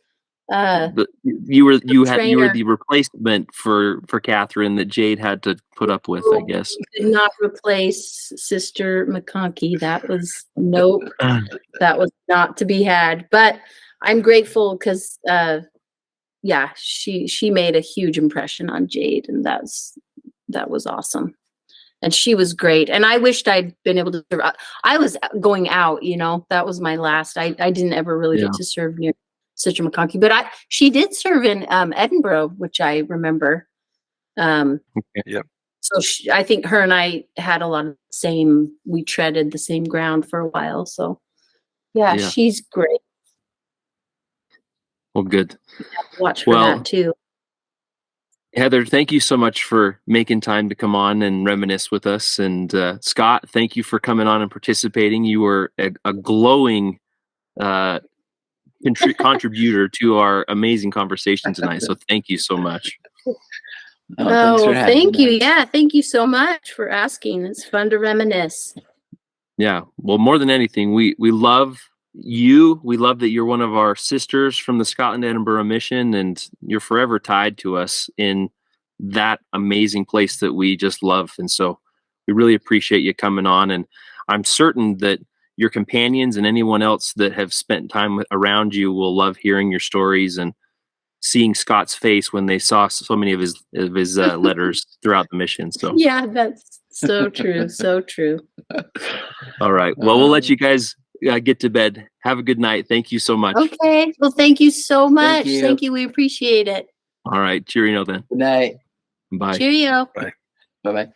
you were the replacement for Catherine that Jade had to put up with, I guess. Did not replace Sister McConkey. That was nope. That was not to be had. But I'm grateful because she made a huge impression on Jade, and that was awesome. And she was great. And I wished I'd been able to serve. I was going out, that was my last. I didn't ever really get to serve near Sister McConkey, but she did serve in Edinburgh, which I remember. Yep. So I think her and I had a lot of we treaded the same ground for a while. So yeah. She's great. Well, good. Watch for that too. Heather, thank you so much for making time to come on and reminisce with us. And Scott, thank you for coming on and participating. You were a glowing contributor to our amazing conversation tonight. So thank you so much. Thank you. Yeah, thank you so much for asking. It's fun to reminisce. Yeah. Well, more than anything, we love you. We love that you're one of our sisters from the Scotland Edinburgh Mission, and you're forever tied to us in that amazing place that we just love. And so we really appreciate you coming on. And I'm certain that your companions and anyone else that have spent time around you will love hearing your stories and seeing Scott's face when they saw so many of his letters throughout the mission. So yeah, that's so true. So true. All right. Well, we'll let you guys get to bed. Have a good night. Thank you so much. Okay. Well, thank you so much. Thank you. We appreciate it. All right. Cheerio then. Good night. Bye. Cheerio. Bye. Bye-bye.